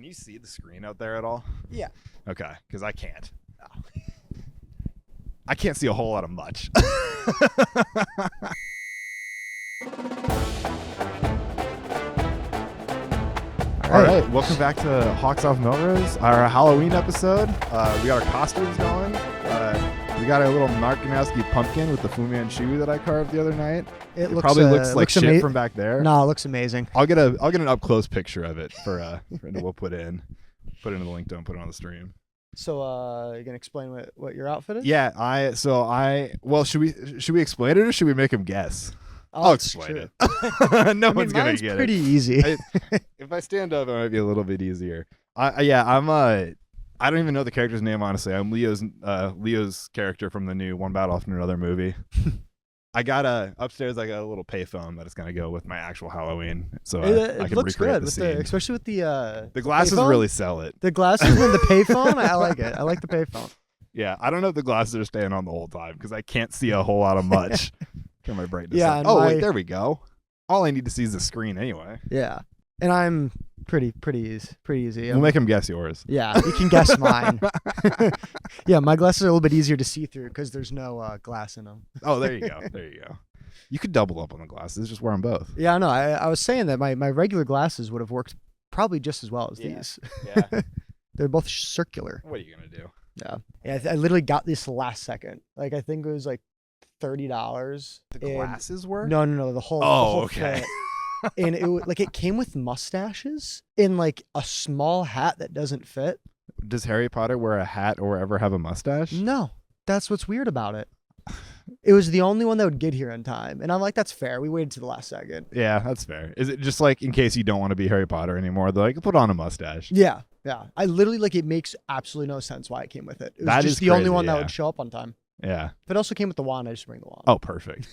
Can you see the screen out there at all? Yeah. Okay, because I can't. Oh. I can't see a whole lot of much. All right, welcome back to Hawks Off Melrose, our Halloween episode. We got our costumes going. We got our little Mark Gronowski pumpkin with the Fu Manchu that I carved the other night. It probably looks like shit from back there. No, it looks amazing. I'll get an up close picture of it for we'll put it in the link. Don't put it on the stream. So you gonna explain what your outfit is? Yeah, should we explain it or should we make him guess? I'll explain it. No one's gonna get it. Pretty easy. If I stand up, it might be a little bit easier. I don't even know the character's name, honestly. I'm Leo's character from the new One Battle After Another movie. I got upstairs. I got a little payphone that is gonna go with my actual Halloween, so I can looks recreate good the scene. especially with the glasses payphone? really sell it. The glasses and the payphone. I like it. I like the payphone. Yeah, I don't know if the glasses are staying on the whole time because I can't see a whole lot of much. Turn my brightness up. Wait, there we go. All I need to see is the screen anyway. Yeah, and I'm pretty easy. We'll make him guess yours. Yeah, you can guess mine. Yeah, my glasses are a little bit easier to see through because there's no glass in them. Oh, there you go. There you go. You could double up on the glasses. Just wear them both. Yeah, no, I was saying that my regular glasses would have worked probably just as well as these. Yeah. They're both circular. What are you gonna do? Yeah. I literally got this last second. Like I think it was like $30. The glasses were? No. The whole. Okay. Fit. And it came with mustaches and like a small hat that doesn't fit. Does Harry Potter wear a hat or ever have a mustache? No, that's what's weird about it. It was the only one that would get here in time, and I'm like, that's fair. We waited to the last second. Yeah, that's fair. Is it just like in case you don't want to be Harry Potter anymore? They're like, put on a mustache. Yeah. I literally it makes absolutely no sense why it came with it. It was just the only one that would show up on time. Yeah. If it also came with the wand, I just bring the wand. Oh, perfect.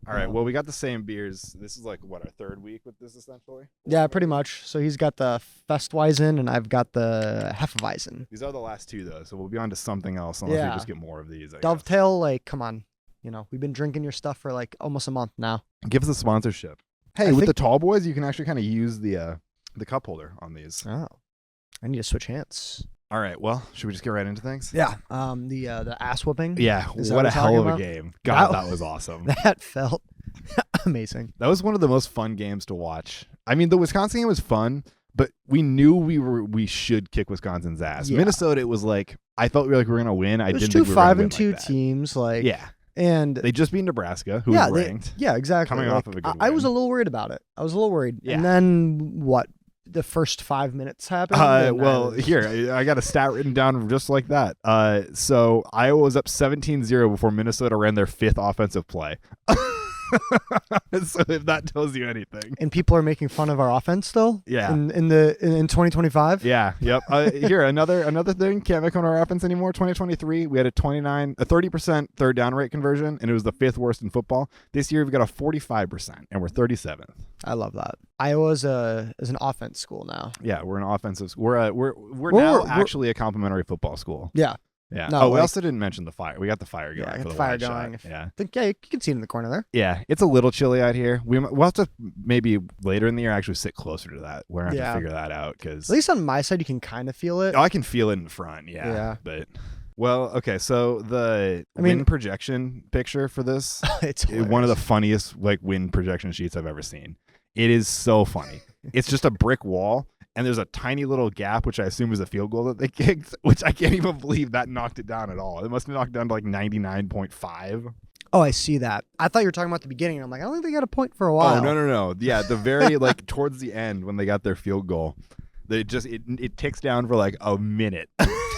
All right. Well, we got the same beers. This is like what, our third week with this essentially? Yeah, pretty much. So he's got the Festweizen and I've got the Hefeweizen. These are the last two though, so we'll be on to something else unless we just get more of these. Dovetail, come on. We've been drinking your stuff for almost a month now. Give us a sponsorship. Hey, with the tall boys, you can actually kind of use the cup holder on these. Oh, I need to switch hands. All right. Well, should we just get right into things? Yeah. The ass whooping. Yeah. What a hell of a game. God, that was awesome. That felt amazing. That was one of the most fun games to watch. I mean, the Wisconsin game was fun, but we knew we should kick Wisconsin's ass. Yeah. Minnesota, it was like I felt we were going to win. I didn't think we were going to win 5-2 teams. Yeah. And they just beat Nebraska, who was ranked. Yeah, exactly. Coming off of a good win. I was a little worried about it. Yeah. And then what? The first 5 minutes happened. Here I got a stat written down just like that. So Iowa was up 17-0 before Minnesota ran their fifth offensive play. So if that tells you anything. And people are making fun of our offense still. Yeah. In 2025. Yeah. Yep. Here another thing. Can't make fun of our offense anymore. 2023 we had a 30% third down rate conversion, and it was the fifth worst in football. This year we've got a 45%, and we're 37th. I love that. Iowa is an offense school now. Yeah, we're an offensive school. We're actually a complimentary football school. Yeah. Yeah. No, we also didn't mention the fire. We got the fire going. Yeah, for the the fire going. Shot. Yeah. You can see it in the corner there. Yeah, it's a little chilly out here. We'll have to maybe later in the year actually sit closer to that. We're gonna have to figure that out because at least on my side you can kind of feel it. Oh, I can feel it in front. Yeah. But okay. So the wind projection picture for this, it's one of the funniest wind projection sheets I've ever seen. It is so funny. It's just a brick wall. And there's a tiny little gap, which I assume is a field goal that they kicked, which I can't even believe that knocked it down at all. It must have knocked down to 99.5. Oh, I see that. I thought you were talking about the beginning. I'm like, I don't think they got a point for a while. Oh, no. Yeah, the very, towards the end when they got their field goal, it ticks down for a minute.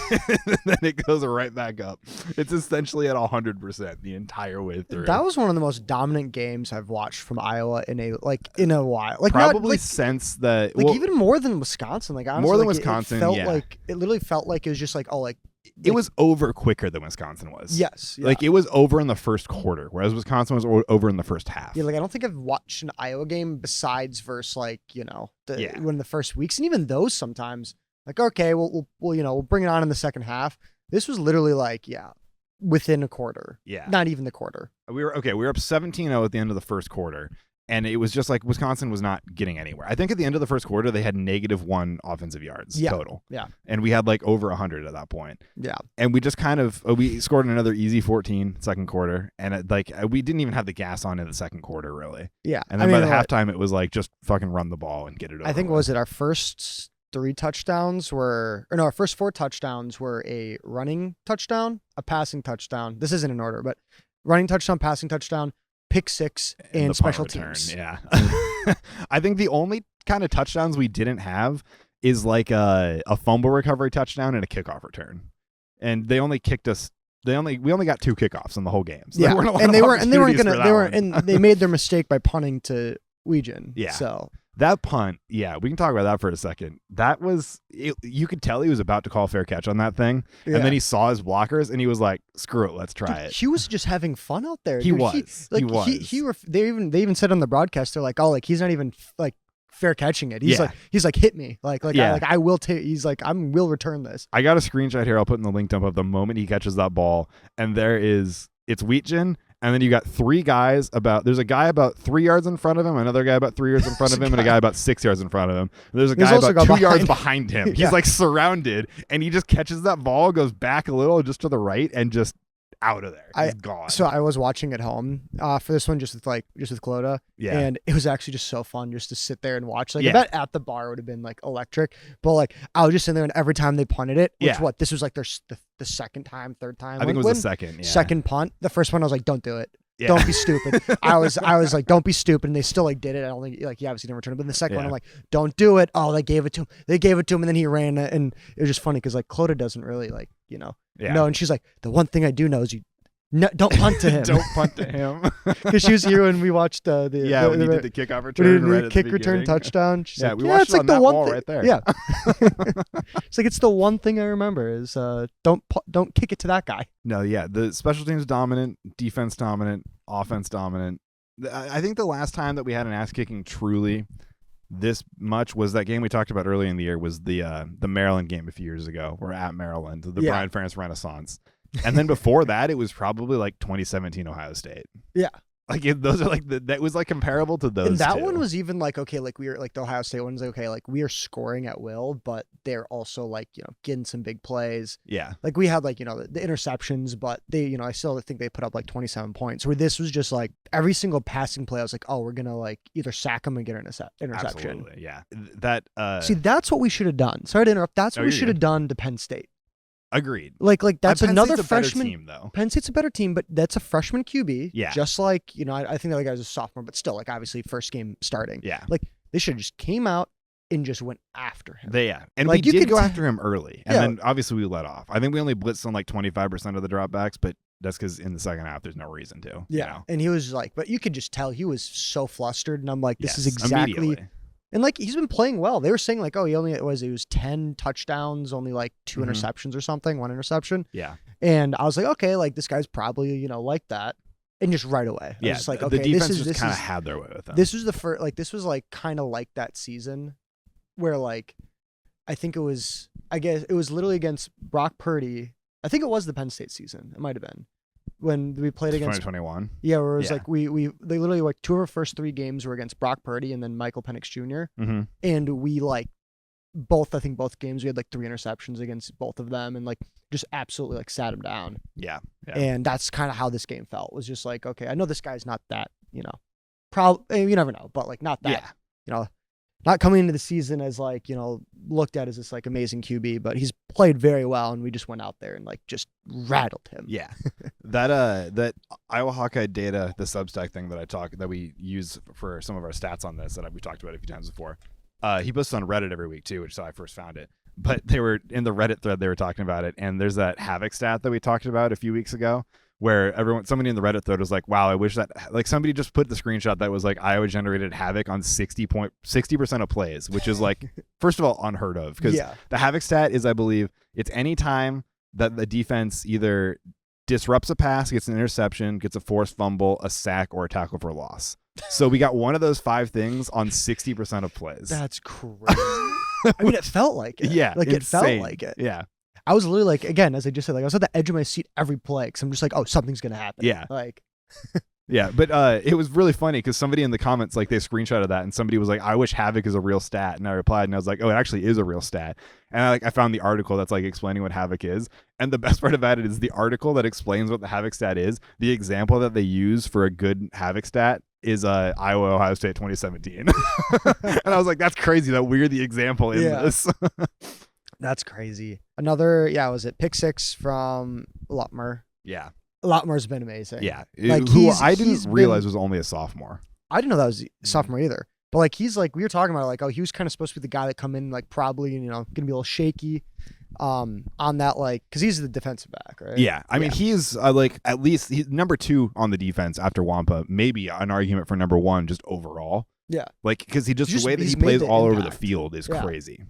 And then it goes right back up. It's essentially at 100% the entire way through. That was one of the most dominant games I've watched from Iowa in a while. Probably since the even more than Wisconsin. Honestly, more than Wisconsin. It literally felt like it was just it was over quicker than Wisconsin was. Yes. Yeah. It was over in the first quarter, whereas Wisconsin was over in the first half. Yeah, I don't think I've watched an Iowa game besides versus one of the first weeks, and even those sometimes. Okay, we'll bring it on in the second half. This was literally within a quarter. Yeah. Not even the quarter. We were up 17-0 at the end of the first quarter. And it was just like Wisconsin was not getting anywhere. I think at the end of the first quarter, they had -1 offensive yards total. Yeah. And we had like over 100 at that point. Yeah. And we just kind of, we scored another easy 14 second quarter. And we didn't even have the gas on in the second quarter, really. Yeah. And then by the halftime, it was like, just fucking run the ball and get it over. I think, was it our first 3 touchdowns our first 4 touchdowns were a running touchdown, a passing touchdown. This isn't in order, but running touchdown, passing touchdown, pick 6, and special teams. Yeah. I think the only kind of touchdowns we didn't have is like a fumble recovery touchdown and a kickoff return. And they only kicked us. We only got 2 kickoffs in the whole game. So yeah. They made their mistake by punting to Weegan. Yeah. So that punt, yeah, we can talk about that for a second. That was, you could tell he was about to call fair catch on that thing. Yeah. And then he saw his blockers and he was like, screw it, let's try it. He was just having fun out there. He was. They even said on the broadcast, they're like, oh, like he's not even like fair catching it. He's like, hit me. I will take, he's like, will return this. I got a screenshot here. I'll put in the link dump of the moment he catches that ball. And it's Wheatgen. And then you got 3 guys there's a guy about 3 yards in front of him, another guy about 3 yards in front of him, and a guy about 6 yards in front of him. And there's a guy about 2 yards behind him. He's like surrounded, and he just catches that ball, goes back a little just to the right, and just out of there. He's gone. So I was watching at home for this one just with Clota. Yeah. And it was actually just so fun just to sit there and watch. Like I bet at the bar would have been like electric. But like I was just sitting there, and every time they punted it, this was like the second time, third time. I think it was the second. Yeah. Second punt. The first one I was like, don't do it. Yeah. Don't be stupid. I was like, don't be stupid, and they still like did it. I don't think he obviously didn't return it. But in the second one, I'm like, don't do it. Oh, they gave it to him. And then he ran it, and it was just funny because like Clota doesn't really no. And she's like, the one thing I do know is don't punt to him. Don't punt to him. Because she was here when we watched when he did the kickoff return, right kick return touchdown. She's we watched it on that wall right there. Yeah, it's like it's the one thing I remember is don't kick it to that guy. No, yeah, the special teams dominant, defense dominant, offense dominant. I think the last time that we had an ass kicking truly this much was that game we talked about early in the year. Was the Maryland game a few years ago? We're at Maryland, the Brian Ferentz Renaissance. And then before that, it was probably like 2017 Ohio State. Yeah. Like those are like that was like comparable to those. And that 2. one was even like, okay, like we were like the Ohio State one's like, okay, like we are scoring at will, but they're also like, getting some big plays. Yeah. Like we had like, the interceptions, but they, I still think they put up like 27 points, where this was just like every single passing play. I was like, oh, we're going to like either sack them and get an interception. Absolutely. Yeah. That, see, that's what we should have done. Sorry to interrupt. That's what we should have done to Penn State. Agreed. Like that's another freshman team, though. Penn State's a better team, but that's a freshman QB. Yeah. Just like, I think the other guy's a sophomore, but still, like obviously first game starting. Yeah. Like they should have just came out and just went after him. And like, we did go after him early. And then obviously we let off. I think we only blitzed on like 25% of the dropbacks, but that's because in the second half there's no reason to. Yeah. And he was like, but you could just tell he was so flustered, and I'm like, this is exactly. And like he's been playing well. They were saying like, oh, it was 10 touchdowns, only like 2 interceptions or something, 1 interception. Yeah. And I was like, okay, like this guy's probably, like that. And just right away. I was just like, okay, the defense just kind of had their way with them. This was the first, like this was like kind of like that season where like, I think it was literally against Brock Purdy. I think it was the Penn State season. It might've been. When we played against 2021. Yeah, where it was like they literally like 2 of our first 3 games were against Brock Purdy and then Michael Penix Jr. Mm-hmm. And we like I think both games we had like 3 interceptions against both of them, and like just absolutely like sat him down. Yeah. And that's kind of how this game felt. Was just like, okay, I know this guy's not that, probably, you never know, but like not that, not coming into the season as like, looked at as this like amazing QB, but he's played very well, and we just went out there and like just rattled him. Yeah. That Iowa Hawkeye data, the Substack thing that we use for some of our stats on this that we've talked about a few times before. He posts on Reddit every week too, which is how I first found it. But they were in the Reddit thread, they were talking about it, and there's that havoc stat that we talked about a few weeks ago, where somebody in the Reddit thread was like, wow, I wish that like somebody just put the screenshot that was like Iowa generated havoc on 60% of plays, which is like, first of all, unheard of, because the havoc stat is, I believe, it's any time that the defense either disrupts a pass, gets an interception, gets a forced fumble, a sack, or a tackle for loss. So we got one of those 5 things on 60% of plays. That's crazy. I mean, it felt like it. Yeah. Like insane. It felt like it. Yeah. I was literally like, again, as I just said, like I was at the edge of my seat every play because I'm just like, oh, something's going to happen. Yeah. Like, Yeah, but it was really funny because somebody in the comments, like, they screenshotted that, and somebody was like, "I wish Havoc is a real stat," and I replied, and I was like, "Oh, it actually is a real stat." And I found the article that's like explaining what Havoc is, and the best part about it is the article that explains what the Havoc stat is. The example that they use for a good Havoc stat is Iowa Ohio State 2017, and I was like, "That's crazy that we're the example in this." That's crazy. Another, was it pick six from Lutmer? Yeah. Lutmer's been amazing. Yeah. Like, who I didn't realize was only a sophomore. I didn't know that was a sophomore either. But like, he's like, we were talking about, like, oh, he was kind of supposed to be the guy that come in, like, probably, gonna be a little shaky on that, like, because he's the defensive back, right? Yeah. I mean, he's like, at least he's number 2 on the defense after Wampa, maybe an argument for number 1 just overall. Yeah. Like, because the way that he plays all over the field is crazy.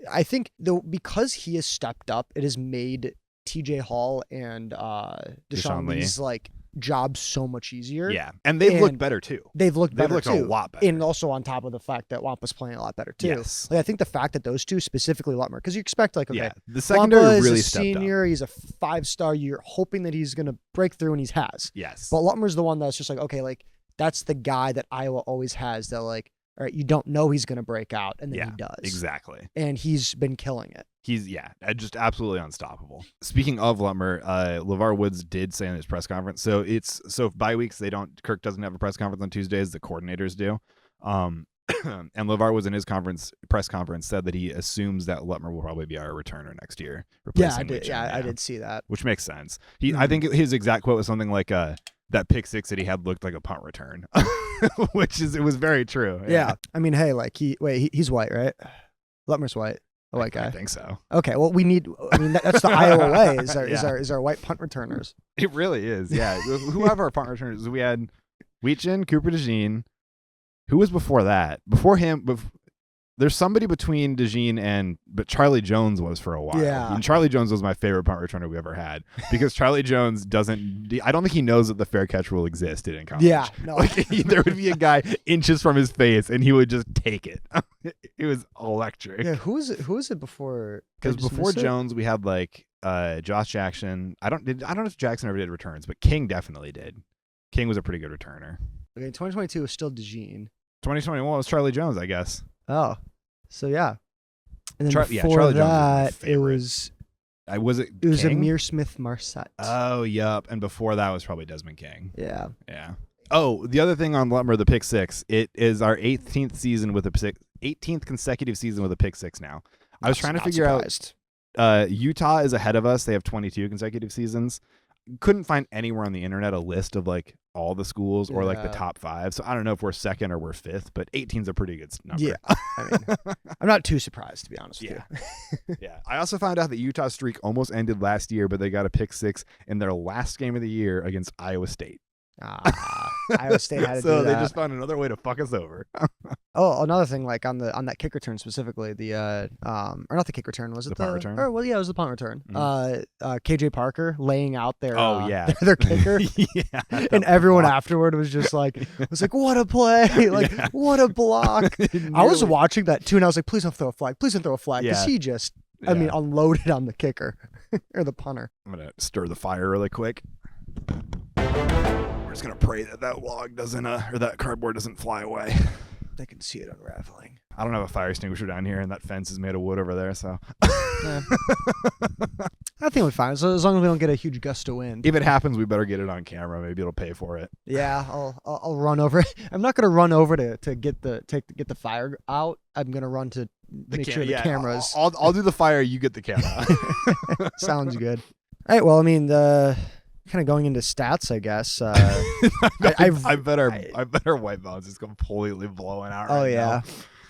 I think, though, because he has stepped up, it has made TJ Hall and Deshaun Lee's like job so much easier. Yeah, and they've looked better too. They've looked a lot better, and also on top of the fact that Wampa's playing a lot better too. Yes. Like, I think the fact that those two, specifically Lutmer, because you expect, like, okay, the secondary Wampa really is a stepped senior, up. He's a 5-star. You're hoping that he's gonna break through, and he has. Yes, but Lutmer's the one that's just like, okay, like, that's the guy that Iowa always has. That, like, all right, you don't know he's gonna break out, and then he does. Exactly, and he's been killing it. He's just absolutely unstoppable. Speaking of Lutmer, LeVar Woods did say in his press conference. So bye weeks Kirk doesn't have a press conference on Tuesdays. The coordinators do. And LeVar was in his press conference said that he assumes that Lutmer will probably be our returner next year. I did. I did see that, which makes sense. I think his exact quote was something like that pick six that he had looked like a punt return, it was very true. Yeah. I mean, hey, like, he's white, right? Lutmer's white. A white guy. I think so. Okay, well, that's the Iowa way. Is our white punt returners? It really is. Yeah. Who have our punt returners? We had Weechin, Cooper DeJean. Who was before that? Before him, there's somebody between DeJean but Charlie Jones was for a while. Yeah. And Charlie Jones was my favorite punt returner we ever had because Charlie Jones I don't think he knows that the fair catch rule existed in college. Yeah. No. Like, there would be a guy inches from his face and he would just take it. It was electric. Yeah. Who was it before? Because before Jones, we had like Josh Jackson. I don't know if Jackson ever did returns, but King definitely did. King was a pretty good returner. Okay, 2022 was still DeJean. 2021 was Charlie Jones, I guess. Oh, so yeah. And then before Charlie that, Jones was it was Amir Smith Marset. Oh, yup. And before that was probably Desmond King. Yeah. Yeah. Oh, the other thing on Lutmer, the pick six, it is our 18th consecutive season with a pick six now. I was trying to figure out. Utah is ahead of us. They have 22 consecutive seasons. Couldn't find anywhere on the internet a list of like all the schools or like the top 5. So I don't know if we're second or we're 5th, but 18's a pretty good number. Yeah. I mean, I'm not too surprised, to be honest with you. Yeah. I also found out that Utah's streak almost ended last year, but they got a pick six in their last game of the year against Iowa State. Iowa State had to do that. So they just found another way to fuck us over. Oh, another thing, like on that kick return specifically, or not the kick return, was it the punt return? Or, well, yeah, it was the punt return. Mm-hmm. KJ Parker laying out their their kicker, and everyone afterward was just like, what a play, like what a block. I was watching that too, and I was like, please don't throw a flag, because he just, I mean, unloaded on the kicker or the punter. I'm gonna stir the fire really quick. We're just gonna pray that log doesn't or that cardboard doesn't fly away. I can see it unraveling. I don't have a fire extinguisher down here, and that fence is made of wood over there. So I think we're fine. So as long as we don't get a huge gust of wind. If it happens, we better get it on camera. Maybe it'll pay for it. Yeah, I'll run over. I'm not gonna run over to get the fire out. I'm gonna run to make sure the cameras. I'll do the fire. You get the camera. Sounds good. All right. Well, I mean kind of going into stats, I guess. I bet our white balance is completely blowing out right now.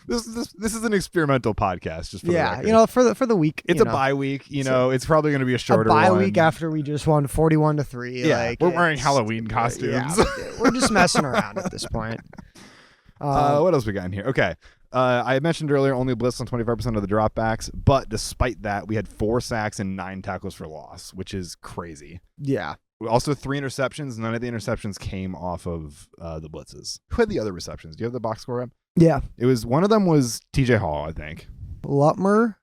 This is an experimental podcast, just for the record. For the week. It's a bye week. It's probably going to be a shorter bye week after we just won 41-3. Yeah, like, we're wearing Halloween costumes. Yeah, we're just messing around at this point. What else we got in here? Okay. I mentioned earlier only blitzed on 25% of the dropbacks, but despite that, we had 4 sacks and 9 tackles for loss, which is crazy. Yeah. Also 3 interceptions. None of the interceptions came off of the blitzes. Who had the other receptions? Do you have the box score up? Yeah. It was one of them was TJ Hall, I think. Lutmer,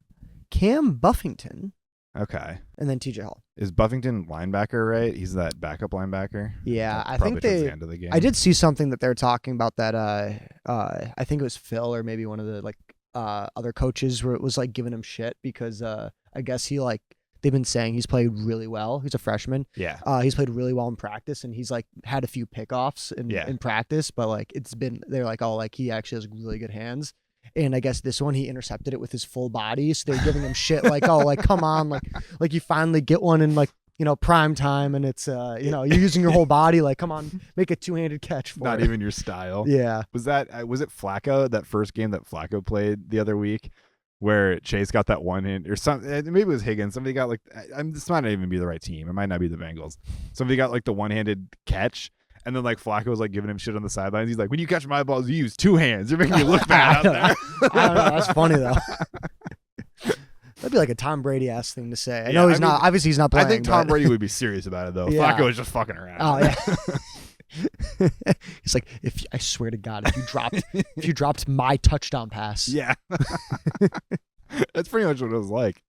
Cam Buffington. Okay. And then TJ Hall. Is Buffington linebacker, right? He's that backup linebacker. Yeah, That I probably think towards they. the end of the game. I did see something that they were talking about that. I think it was Phil or maybe one of the other coaches where it was like giving him shit because I guess he like they've been saying he's played really well. He's a freshman. Yeah. He's played really well in practice and he's like had a few pickoffs in practice, but like they're like, oh, like he actually has really good hands. And I guess this one he intercepted it with his full body, so they're giving him shit like, oh, like come on, like you finally get one in like prime time, and it's you're using your whole body, like come on, make a two-handed catch for Not it. even your style. Yeah. Was it Flacco, that first game that Flacco played the other week, where Chase got that one hand, or something? Maybe it was Higgins. Somebody got like, this might not even be the right team. It might not be the Bengals. Somebody got like the one-handed catch. And then like Flacco was like giving him shit on the sidelines. He's like, when you catch my balls, you use two hands. You're making me look bad out there. I don't know. That's funny though. That'd be like a Tom Brady-ass thing to say. I know he's not. Obviously, he's not playing. I think Tom Brady would be serious about it though. Yeah. Flacco was just fucking around. Oh yeah. He's like, I swear to God, if you dropped my touchdown pass. Yeah. That's pretty much what it was like.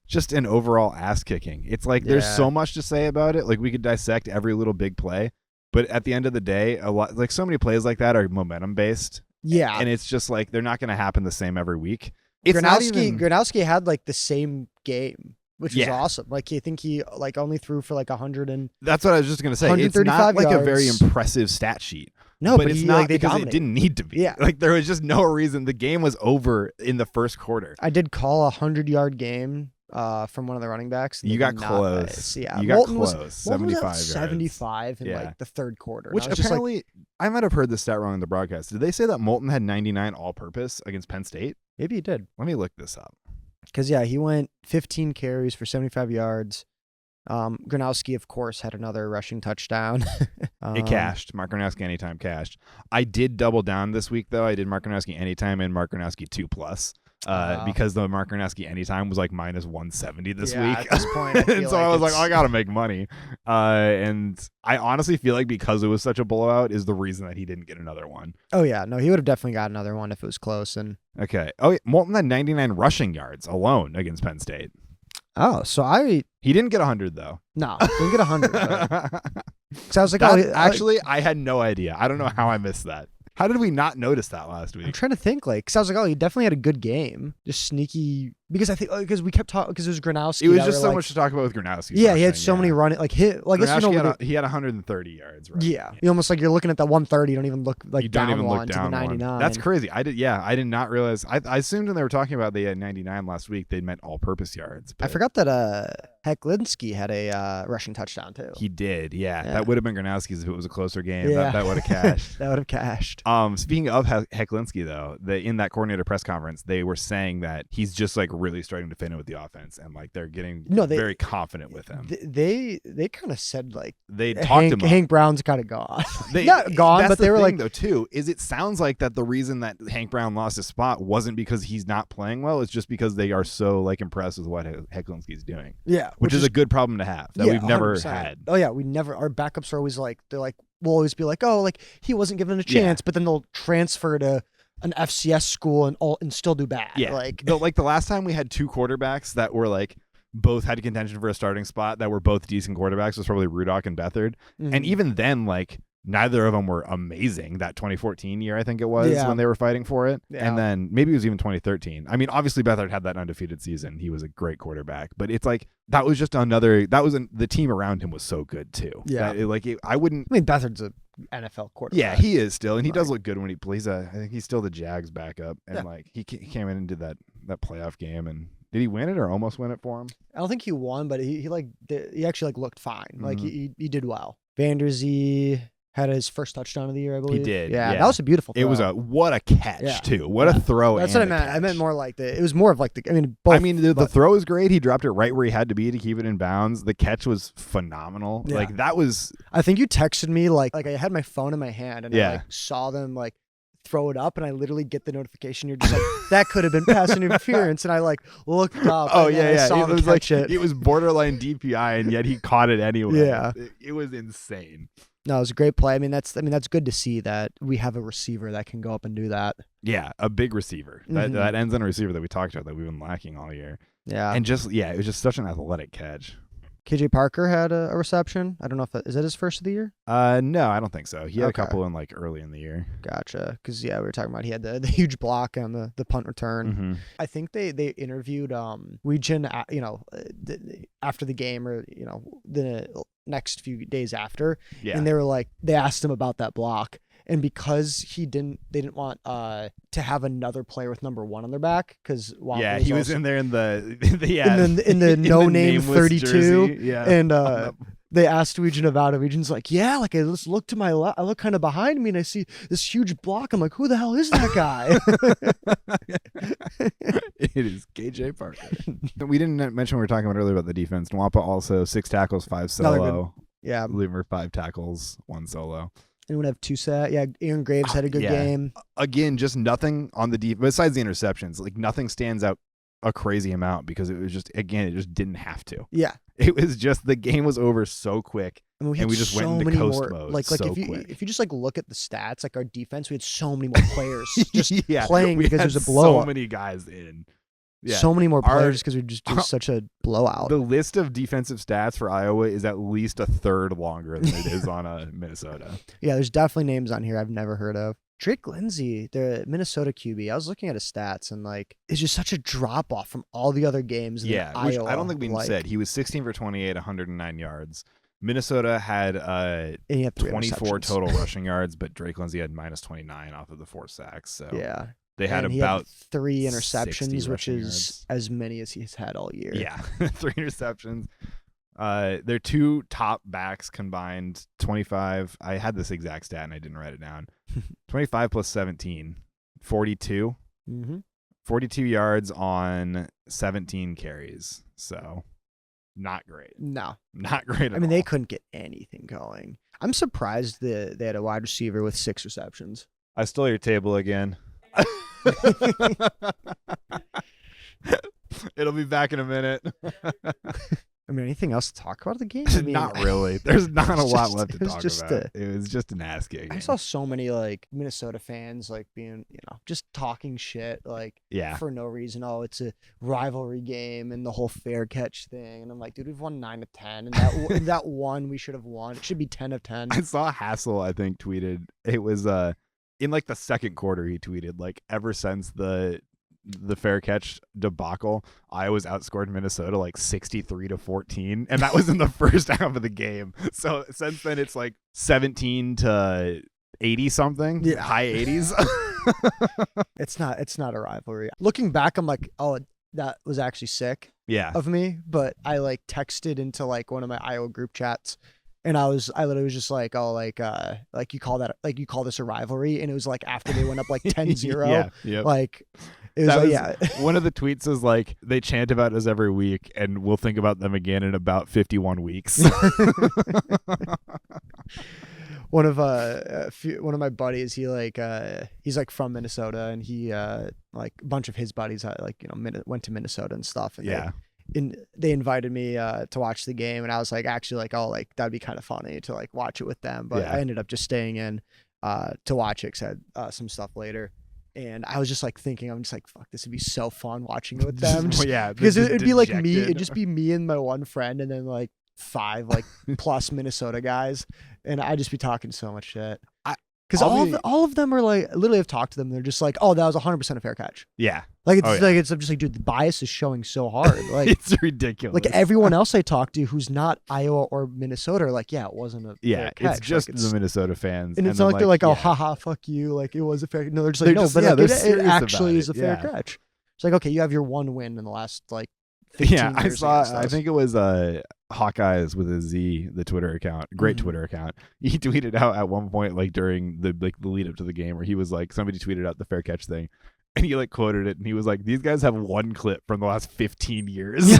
Just an overall ass kicking. It's like there's so much to say about it. Like we could dissect every little big play, but at the end of the day, a lot, like so many plays like that are momentum based. Yeah, and it's just like they're not going to happen the same every week. It's Gronowski had like the same game, which was awesome. Like I think he like only threw for like 100 and. That's what I was just going to say. It's not like a very impressive stat sheet. No, but it's not like, because it didn't need to be. Yeah. Like there was just no reason. The game was over in the first quarter. I did call 100-yard game from one of the running backs. You got close. Yeah. You got close. 75 yards. 75 in like the third quarter. Which apparently, I might have heard this stat wrong in the broadcast. Did they say that Moulton had 99 all-purpose against Penn State? Maybe he did. Let me look this up. Because, he went 15 carries for 75 yards. Gronowski, of course, had another rushing touchdown. It cashed. Mark Gronowski anytime cashed. I did double down this week, though. I did Mark Gronowski anytime and Mark Gronowski 2+. Because the Mark Gronowski anytime was like minus 170 this week. At this point, and so I was like, I got to make money. And I honestly feel like because it was such a blowout is the reason that he didn't get another one. Oh, yeah. No, he would have definitely got another one if it was close. Okay. Oh, yeah. Moulton had 99 rushing yards alone against Penn State. Oh, so he didn't get 100 though. No, didn't get 100. So I was like, actually, I had no idea. I don't know how I missed that. How did we not notice that last week? I'm trying to think, because I was like, he definitely had a good game. Just sneaky, because I think because we kept talking because it was Gronowski. It was just so much to talk about with Gronowski. Yeah, he had so many running he had 130 yards. Right? Yeah, you almost like you're looking at that 130. You don't even look like down one to the 99. That's crazy. I did not realize. I assumed when they were talking about they had 99 last week, they meant all-purpose yards. I forgot that Hecklinski had a rushing touchdown too. He did. Yeah. That would have been Gronowski's if it was a closer game. Yeah. That would have cashed. That would have cashed. Speaking of Hecklinski, though, in that coordinator press conference, they were saying that he's just like really starting to fit in with the offense, and like they're getting very confident with him. They kind of said like they talked him up. Hank Brown's kind of gone. Not gone, but they were like, though, too, is it sounds like that the reason that Hank Brown lost his spot wasn't because he's not playing well. It's just because they are so like impressed with what Hecklinski's doing. Yeah, which is a good problem to have that we've never 100%. Had. Oh yeah, we never. Our backups are always like we'll always be like, oh, like he wasn't given a chance, but then they'll transfer to an FCS school and still do bad. Yeah, like the last time we had two quarterbacks that were like both had contention for a starting spot that were both decent quarterbacks was probably Rudock and Beathard, and even then like neither of them were amazing. That 2014 year, I think it was, when they were fighting for it, and then maybe it was even 2013. I mean, obviously Beathard had that undefeated season. He was a great quarterback, but it's like that was just another. The team around him was so good too. Yeah, I wouldn't. I mean, Beathard's a NFL quarterback. Yeah, he is still, and he does look good when he plays. I think he's still the Jags backup, and like he came in and did that playoff game, and did he win it or almost win it for him? I don't think he won, but he actually like looked fine. Like he did well. Vander Zee had his first touchdown of the year, I believe. He did. Yeah, that was a beautiful throw. It was what a catch too. What a throw. That's what I meant. Catch. I meant more like it was more of like the. The throw is great. He dropped it right where he had to be to keep it in bounds. The catch was phenomenal. Yeah. Like that was. I think you texted me like I had my phone in my hand and I like saw them like throw it up and I literally get the notification. You're just like that could have been pass interference, and I like looked up. Oh and yeah. Saw it was like it. It was borderline DPI, and yet he caught it anyway. Yeah, it was insane. No, it was a great play. I mean, that's good to see that we have a receiver that can go up and do that. Yeah, a big receiver. That ends on a receiver that we talked about that we've been lacking all year. Yeah. And it was just such an athletic catch. KJ Parker had a reception. I don't know if is that his first of the year? No, I don't think so. He had a couple in early in the year. Gotcha. Because we were talking about he had the huge block on the punt return. Mm-hmm. I think they interviewed Weegan, after the game or the next few days after, and they were like they asked him about that block. And because they didn't want to have another player with number 1 on their back, because he was in there in the in the no name 32, jersey. and they asked Weegan about it. Weegan's like, I just look to my left, I look kind of behind me, and I see this huge block. I'm like, who the hell is that guy? It is KJ Parker. We didn't mention we were talking about earlier about the defense. Nwapa also 6 tackles, 5 solo. Yeah, Lutmer 5 tackles, 1 solo. Anyone have 2 sat? Yeah, Aaron Graves had a good game. Again, just nothing on the defense besides the interceptions. Nothing stands out a crazy amount because it was just it just didn't have to. Yeah, it was just the game was over so quick, and we just went into coast mode. If you just look at the stats, our defense, we had so many more players just playing because there's a blowout. So many guys in. Yeah. So many more players because we just do such a blowout. The list of defensive stats for Iowa is at least a third longer than it is on Minnesota. Yeah, there's definitely names on here I've never heard of. Drake Lindsey, the Minnesota QB, I was looking at his stats and it's just such a drop off from all the other games. Which Iowa, I don't think we said. He was 16 for 28, 109 yards. Minnesota had 24 total rushing yards, but Drake Lindsey had minus 29 off of the 4 sacks. So yeah. They had about 3 interceptions, which is as many as he's had all year. Yeah, 3 interceptions. Their 2 top backs combined 25. I had this exact stat and I didn't write it down. 25 plus 17, 42. 42 yards on 17 carries. So not great. No. Not great at all. They couldn't get anything going. I'm surprised they had a wide receiver with 6 receptions. I stole your table again. It'll be back in a minute. Anything else to talk about the game? Not really. There's not a lot left to talk about. It was just an ass kicking. I saw so many Minnesota fans being just talking shit for no reason. Oh, it's a rivalry game and the whole fair catch thing. And I'm like, dude, we've won 9 of 10, and that one we should have won. It should be 10 of 10. I saw Hassel, I think, tweeted. It was in the second quarter. He tweeted ever since the fair catch debacle, Iowa's outscored Minnesota 63-14, and that was in the first half of the game. So since then it's 17 to 80 something, high 80s. It's not a rivalry. Looking back, I'm like, oh, that was actually sick. Yeah. Of me, but I texted into one of my Iowa group chats. And I literally was just you call this a rivalry, and it was after they went up 10-0. Yeah, yep. It was one of the tweets is they chant about us every week, and we'll think about them again in about 51 weeks. One of my buddies, he's from Minnesota, and he a bunch of his buddies went to Minnesota and stuff. And they invited me to watch the game, and I was actually that'd be kind of funny to watch it with them, but I ended up just staying in to watch it because I had some stuff later. And I was just thinking, I'm just fuck, this would be so fun watching it with them. Because it'd be me, it'd just be me and my one friend, and then 5 plus Minnesota guys, and I'd just be talking so much shit. Because all of them are literally I've talked to them, they're just oh, that was 100% a fair catch. Yeah. I'm just dude, the bias is showing so hard. It's ridiculous. Everyone else I talked to who's not Iowa or Minnesota are it wasn't a fair catch. It's just the Minnesota fans. And it's not they're oh, haha, fuck you. It was a fair. No, they're just no, but it actually is a fair catch. It's okay, you have your one win in the last 15 years. I think it was Hawkeyes with a Z, the Twitter account, great Twitter account. He tweeted out at one point during the lead up to the game where he was somebody tweeted out the fair catch thing. And he quoted it, and he was these guys have one clip from the last 15 years.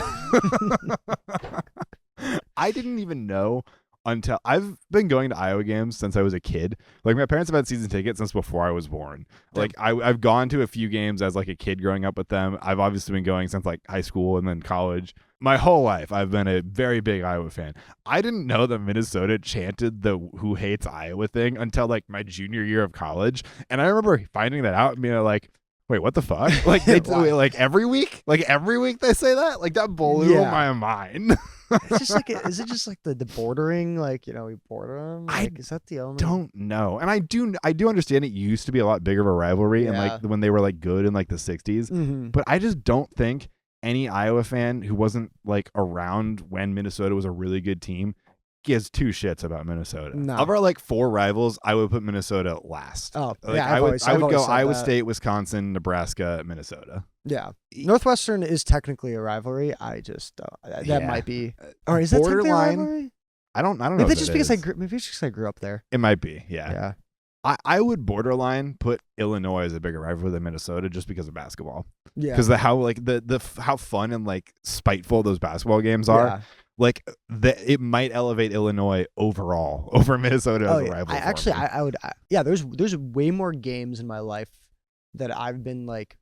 I didn't even know until I've been going to Iowa games since I was a kid. Like my parents have had season tickets since before I was born. Like I've gone to a few games as like a kid growing up with them. I've obviously been going since like high school and then college. My whole life, I've been a very big Iowa fan. I didn't know that Minnesota chanted the "Who hates Iowa" thing until like my junior year of college, and I remember finding that out and being like, "Wait, what the fuck?" Like they like every week they say that. Like that blew my mind. It's just like, is it just like the bordering? Like, we border them. Like, is that the only? Don't know. And I do understand it used to be a lot bigger of a rivalry, and like when they were like good in like the '60s. Mm-hmm. But I just don't think any Iowa fan who wasn't like around when Minnesota was a really good team gives two shits about Minnesota. No. Of our like 4 rivals, I would put Minnesota last. Oh, like, yeah. I would go Iowa that. State, Wisconsin, Nebraska, Minnesota. Yeah. Northwestern is technically a rivalry. I just that might be, or is that technically a rivalry? I don't know. Maybe it's just because I grew up there. It might be. Yeah. Yeah. I would borderline put Illinois as a bigger rival than Minnesota just because of basketball. Yeah. Because how like the how fun and like spiteful those basketball games are. Yeah. Like it might elevate Illinois overall over Minnesota as a rival. I would. There's way more games in my life that I've been like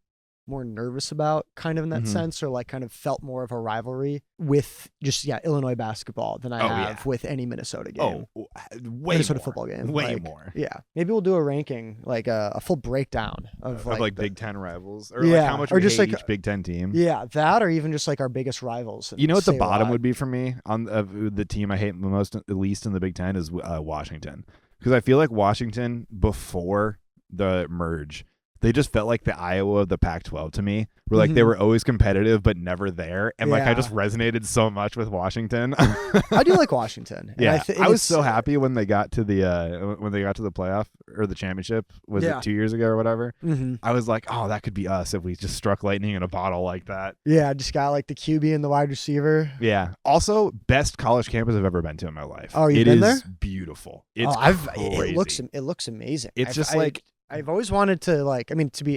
more nervous about, kind of in that sense, or like kind of felt more of a rivalry with just Illinois basketball than I have with any Minnesota game. Way Minnesota more. football game. Way like, more. Yeah, maybe we'll do a ranking, like a full breakdown of like Big Ten rivals, or like how much we just hate each Big Ten team. Yeah, that, or even just like our biggest rivals. You know what the bottom would be for me on the team I hate the most, at least in the Big Ten, is Washington, because I feel like Washington before the merge, they just felt like the Iowa of the Pac-12 to me. Where like they were always competitive but never there, and like I just resonated so much with Washington. I do like Washington. Yeah, I was so happy when they got to the playoff or the championship. Was it 2 years ago or whatever? Mm-hmm. I was like, oh, that could be us if we just struck lightning in a bottle like that. Yeah, just got like the QB and the wide receiver. Yeah. Also, best college campus I've ever been to in my life. Oh, you've been there? It is beautiful. It's crazy. It looks amazing. It's I've always wanted to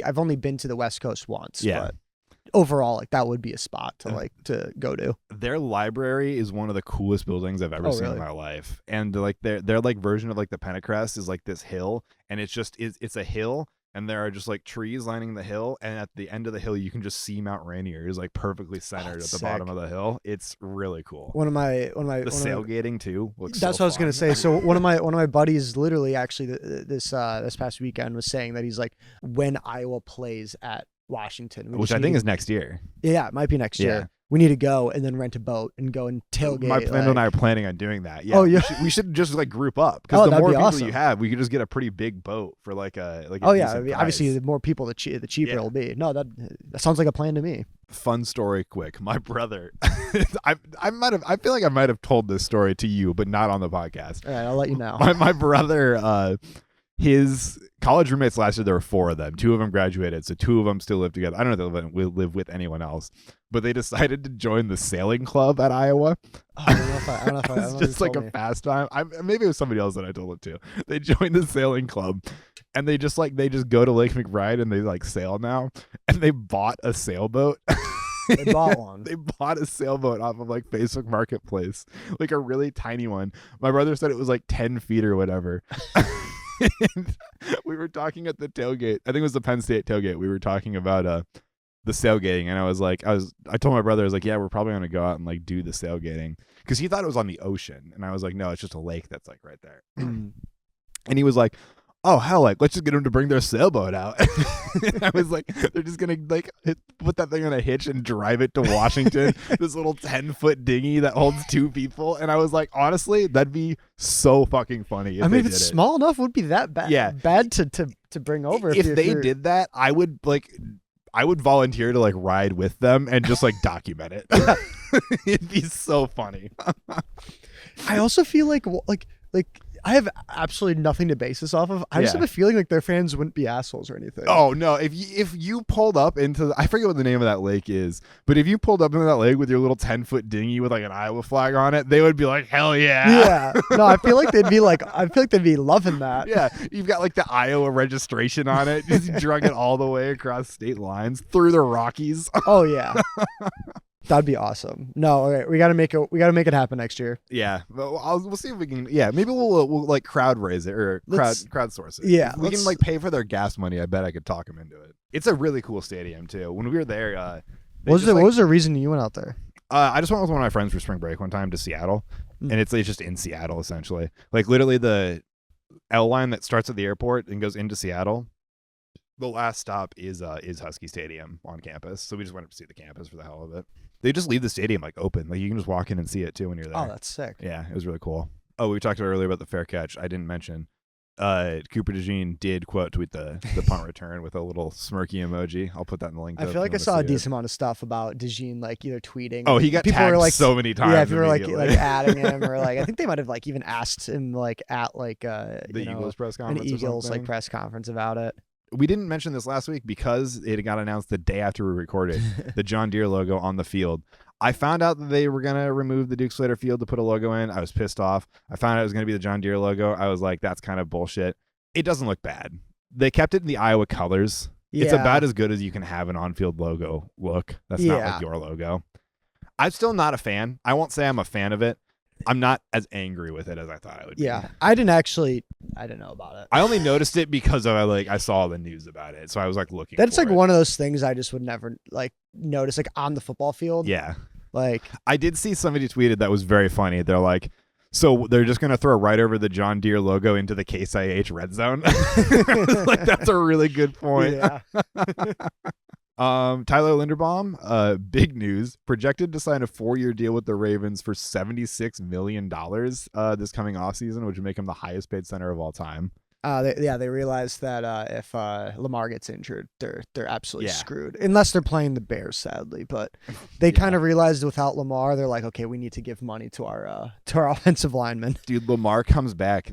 I've only been to the West Coast once, but overall, like that would be a spot to go to. Their library is one of the coolest buildings I've ever seen in my life. And like their like version of like the Pentacrest is like this hill, and it's a hill, and there are just like trees lining the hill, and at the end of the hill you can just see Mount Rainier is like perfectly centered at the bottom of the hill. It's really cool. One of my sailgating too looks that's so what I was gonna say. So one of my buddies literally actually this past weekend was saying that he's like, when Iowa plays at Washington, which I think is next year. Yeah, it might be next year. We need to go and then rent a boat and go and tailgate. My friend and I are planning on doing that. Yeah. Oh, yeah. We should just like group up, because the more people you have, we could just get a pretty big boat for like a obviously the more people, the cheaper it'll be. No, that sounds like a plan to me. Fun story, quick. My brother, I feel like I might have told this story to you, but not on the podcast. All right, I'll let you know. My brother, his college roommates last year, there were 4 of them. 2 of them graduated, so 2 of them still live together. I don't know if they live with anyone else, but they decided to join the sailing club at Iowa. I don't know if I it's just like a pastime. Maybe it was somebody else that I told it to. They joined the sailing club, and they just go to Lake McBride and they like sail now, and they bought a sailboat. They bought one. They bought a sailboat off of like Facebook Marketplace, like a really tiny one. My brother said it was like 10 feet or whatever. We were talking at the tailgate. I think it was the Penn State tailgate. We were talking about the sailgating, and I told my brother, I was like, yeah, we're probably gonna go out and like do the sailgating, because he thought it was on the ocean, and I was like, no, it's just a lake that's like right there. And he was like, oh hell, like let's just get them to bring their sailboat out. I was like, they're just gonna like put that thing on a hitch and drive it to Washington. This little 10-foot dinghy that holds 2 people. And I was like, honestly, that'd be so fucking funny. If it's small enough, it would be that bad. Yeah, bad to bring over. If they did that, I would volunteer to like ride with them and just like document it. It'd be so funny. I also feel like I have absolutely nothing to base this off of. I just have a feeling like their fans wouldn't be assholes or anything. Oh no! If you pulled up into I forget what the name of that lake is, but if you pulled up into that lake with your little 10-foot dinghy with like an Iowa flag on it, they would be like, hell yeah! Yeah. No, I feel like they'd be loving that. Yeah, you've got like the Iowa registration on it. Just drug it all the way across state lines through the Rockies. Oh yeah. That'd be awesome. No, okay, we gotta make it happen next year. Yeah, we'll see if we can. Yeah, maybe we'll like crowd raise it or crowdsource it. Yeah, if we can like pay for their gas money. I bet I could talk them into it. It's a really cool stadium too. When we were there, what was the reason you went out there? I just went with one of my friends for spring break one time to Seattle, and it's just in Seattle essentially. Like literally the L line that starts at the airport and goes into Seattle. The last stop is Husky Stadium on campus, so we just went up to see the campus for the hell of it. They just leave the stadium like open, like you can just walk in and see it too when you're there. Oh, that's sick. Yeah, it was really cool. Oh, we talked earlier about the fair catch. I didn't mention. Cooper DeJean did quote tweet the punt return with a little smirky emoji. I'll put that in the link. I feel like I saw a decent amount of stuff about DeJean like either tweeting. Oh, he got tagged like so many times. Yeah, people were like adding him or like I think they might have like even asked him like at like the Eagles press conference. An Eagles like press conference about it. We didn't mention this last week because it got announced the day after we recorded the John Deere logo on the field. I found out that they were going to remove the Duke Slater Field to put a logo in. I was pissed off. I found out it was going to be the John Deere logo. I was like, that's kind of bullshit. It doesn't look bad. They kept it in the Iowa colors. Yeah. It's about as good as you can have an on-field logo look. That's not like your logo. I'm still not a fan. I won't say I'm a fan of it. I'm not as angry with it as I thought I would be. Yeah, I didn't know about it. I only noticed it because of I saw the news about it, so I was like looking. That's like it. One of those things I just would never like notice like on the football field. Yeah, like I did see somebody tweeted that was very funny. They're like, so they're just gonna throw right over the John Deere logo into the Case IH red zone. Like that's a really good point. Yeah. Tyler Linderbaum, big news, projected to sign a 4-year deal with the Ravens for $76 million this coming offseason, which would make him the highest paid center of all time. They realized that if Lamar gets injured, they're absolutely screwed. Unless they're playing the Bears, sadly. But they kind of realized without Lamar, they're like, okay, we need to give money to our offensive linemen. Dude, Lamar comes back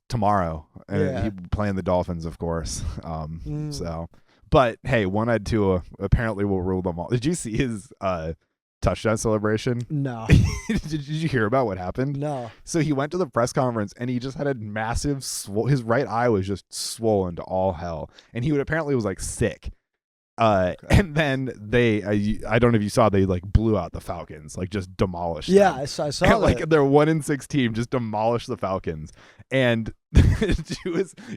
tomorrow, and he's playing the Dolphins, of course. So. But hey, one had two apparently will rule them all. Did you see his touchdown celebration? No. Did you hear about what happened? No. So he went to the press conference and he just had a massive his right eye was just swollen to all hell, and he apparently was like sick. And then I don't know if you saw, they like blew out the Falcons, like just demolished them. Yeah, I saw that. Like their 1-6 team just demolished the Falcons. And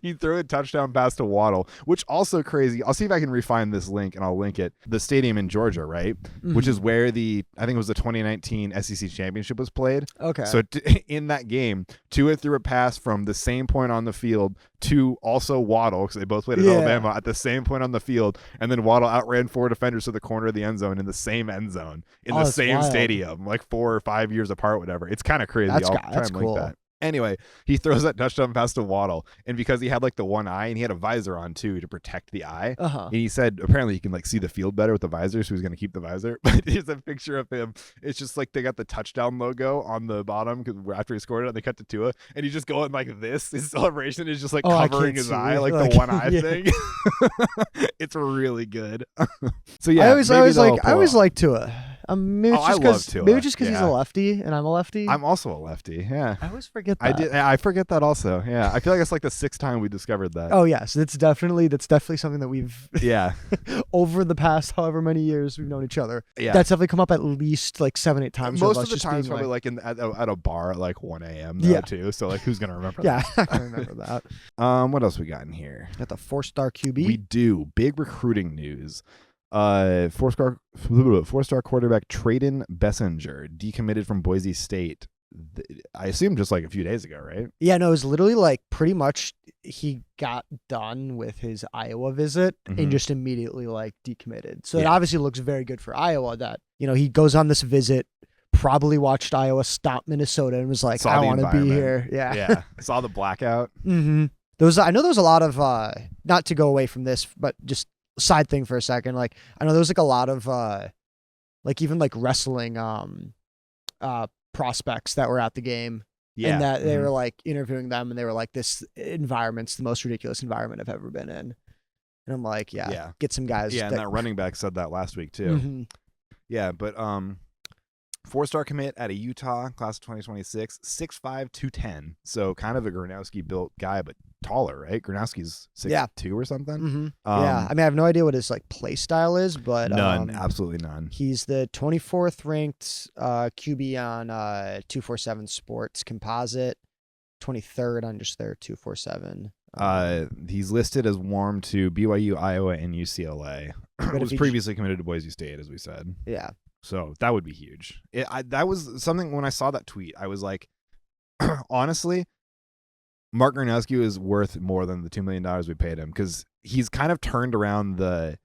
he threw a touchdown pass to Waddle, which also crazy. I'll see if I can refine this link and I'll link it. The stadium in Georgia, right? Mm-hmm. Which is where I think it was the 2019 SEC championship was played. Okay. So in that game, Tua threw a pass from the same point on the field to also Waddle, because they both played at Alabama, at the same point on the field, and then Waddle outran 4 defenders to the corner of the end zone in the same end zone in the same stadium, like 4 or 5 years apart, whatever. It's kind of crazy. I'll try and link that. Anyway, he throws that touchdown pass to Waddle, and because he had like the one eye and he had a visor on too to protect the eye, and he said apparently he can like see the field better with the visor, so he's going to keep the visor. But here's a picture of him. It's just like they got the touchdown logo on the bottom because after he scored it, they cut to Tua, and he's just going like this. His celebration is just like covering his eye, like the one eye thing. It's really good. So yeah, I always like Tua. Maybe just because he's a lefty and I'm a lefty. I'm also a lefty. Yeah, I always forget that. I forget that also. Yeah, I feel like it's like the 6th time we discovered that. Oh yes, that's definitely something that we've over the past however many years we've known each other. Yeah, that's definitely come up at least like 7-8 times. Most of the times probably like at a bar at like 1 a.m. too. So like who's gonna remember? Yeah, I can remember that. What else we got in here? Got the 4-star QB. We do. Big recruiting news. 4-star quarterback Tradon Bessinger decommitted from Boise State. I assume just like a few days ago, right? Yeah, no, it was literally like pretty much he got done with his Iowa visit and just immediately like decommitted. So it obviously looks very good for Iowa that, he goes on this visit, probably watched Iowa stop Minnesota and was like, I want to be here. Yeah. Saw the blackout. Mm-hmm. I know there was a lot of, not to go away from this, but just side thing for a second. Like, I know there was like a lot of, like even like wrestling, prospects that were at the game. Yeah. And that they were like interviewing them and they were like, this environment's the most ridiculous environment I've ever been in. And I'm like, get some guys. Yeah. And that running back said that last week too. Mm-hmm. Yeah. But, 4-star commit out of Utah, class of 2026, 6'5", 210. So kind of a Gronowski built guy, but taller, right? Gronowski's 6'2" or something. Mm-hmm. I mean, I have no idea what his like play style is, but none, absolutely none. He's the 24th ranked QB on 247 Sports Composite, 23rd on just their 247. He's listed as warm to BYU, Iowa, and UCLA. But was previously committed to Boise State, as we said. Yeah. So that would be huge. That was something when I saw that tweet, I was like, honestly, Mark Gronowski is worth more than the $2 million we paid him, because he's kind of turned around the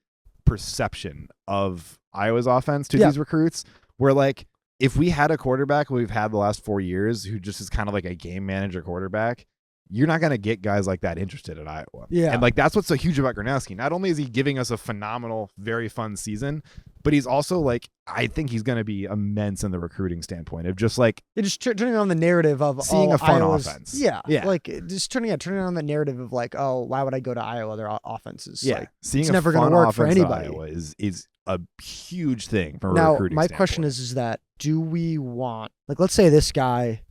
perception of Iowa's offense to these recruits, where like if we had a quarterback we've had the last 4 years who just is kind of like a game manager quarterback, you're not going to get guys like that interested at Iowa. Yeah. And like that's what's so huge about Gronowski. Not only is he giving us a phenomenal, very fun season, but he's also like, I think he's going to be immense in the recruiting standpoint of just like just turning on the narrative of seeing a fun Iowa's offense. Yeah. Like just turning on the narrative of like, oh, why would I go to Iowa? Their offense is like, seeing it's a never fun going to work for offense at anybody. Iowa is a huge thing from a now, recruiting my standpoint. question is that do we want, like, let's say this guy,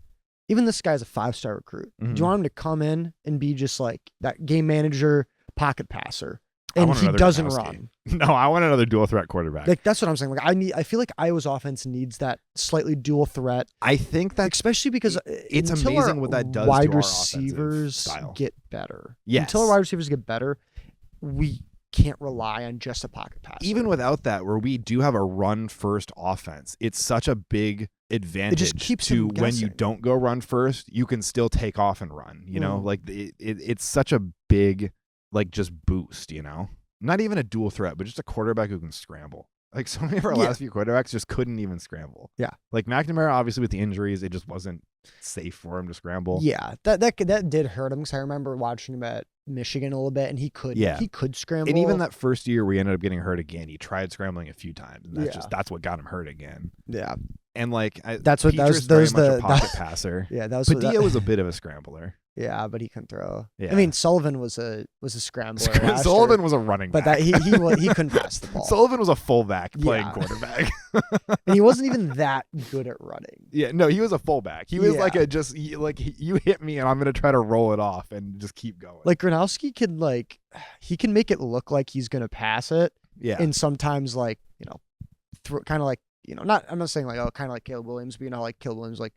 even this guy's a 5-star recruit. Mm-hmm. Do you want him to come in and be just like that game manager, pocket passer, and he doesn't run? No, I want another dual threat quarterback. Like that's what I'm saying. Like I feel like Iowa's offense needs that slightly dual threat. I think that especially because it's amazing what that does wide to our receivers style. Get better. Yes. Until our wide receivers get better, we can't rely on just a pocket passer. Even without that, where we do have a run first offense, it's such a big advantage. It just keeps to him when you guessing. don't go run first, you can still take off and run. You know, like it's such a big like just boost. You know, not even a dual threat, but just a quarterback who can scramble. Like so many of our last few quarterbacks just couldn't even scramble. Yeah, like McNamara, obviously with the injuries, it just wasn't safe for him to scramble. Yeah, that did hurt him because I remember watching him at Michigan a little bit, and he could scramble. And even that first year we ended up getting hurt again, he tried scrambling a few times, and that's what got him hurt again. Yeah, and like that's what Petrus that was very much the a pocket passer. Yeah, that was Padilla was a bit of a scrambler. Yeah, but he couldn't throw. Yeah. I mean, Sullivan was a scrambler. Sullivan was a running back, but he couldn't pass the ball. Sullivan was a fullback playing quarterback, and he wasn't even that good at running. Yeah, no, he was a fullback. He was like you hit me and I'm gonna try to roll it off and just keep going. Like Gronowski can make it look like he's gonna pass it. Yeah, and sometimes like kind of like not, I'm not saying like kind of like Caleb Williams, but like Caleb Williams like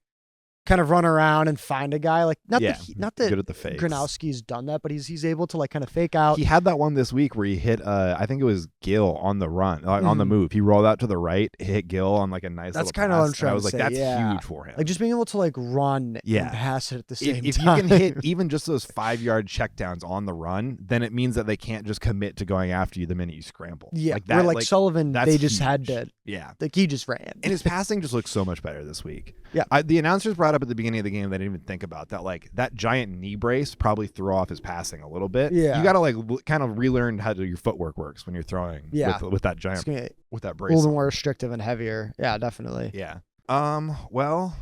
kind of run around and find a guy like not that good at the fakes. Gronowski's done that, but he's able to like kind of fake out. He had that one this week where he hit I think it was Gill on the run, on the move. He rolled out to the right, hit Gill on like a nice. That's kind of what I'm trying I was to like, say. that's huge for him. Like just being able to like run and pass it at the same time. If you can hit even just those 5-yard checkdowns on the run, then it means that they can't just commit to going after you the minute you scramble. Yeah, like that. Where Sullivan, they just had to. Yeah, like he just ran, and his passing just looks so much better this week. Yeah, the announcers brought up at the beginning of the game that I didn't even think about that. Like that giant knee brace probably threw off his passing a little bit. Yeah, you got to like kind of relearn how your footwork works when you're throwing. Yeah, with that giant with that brace. A little more restrictive and heavier. Yeah, definitely. Yeah. Well,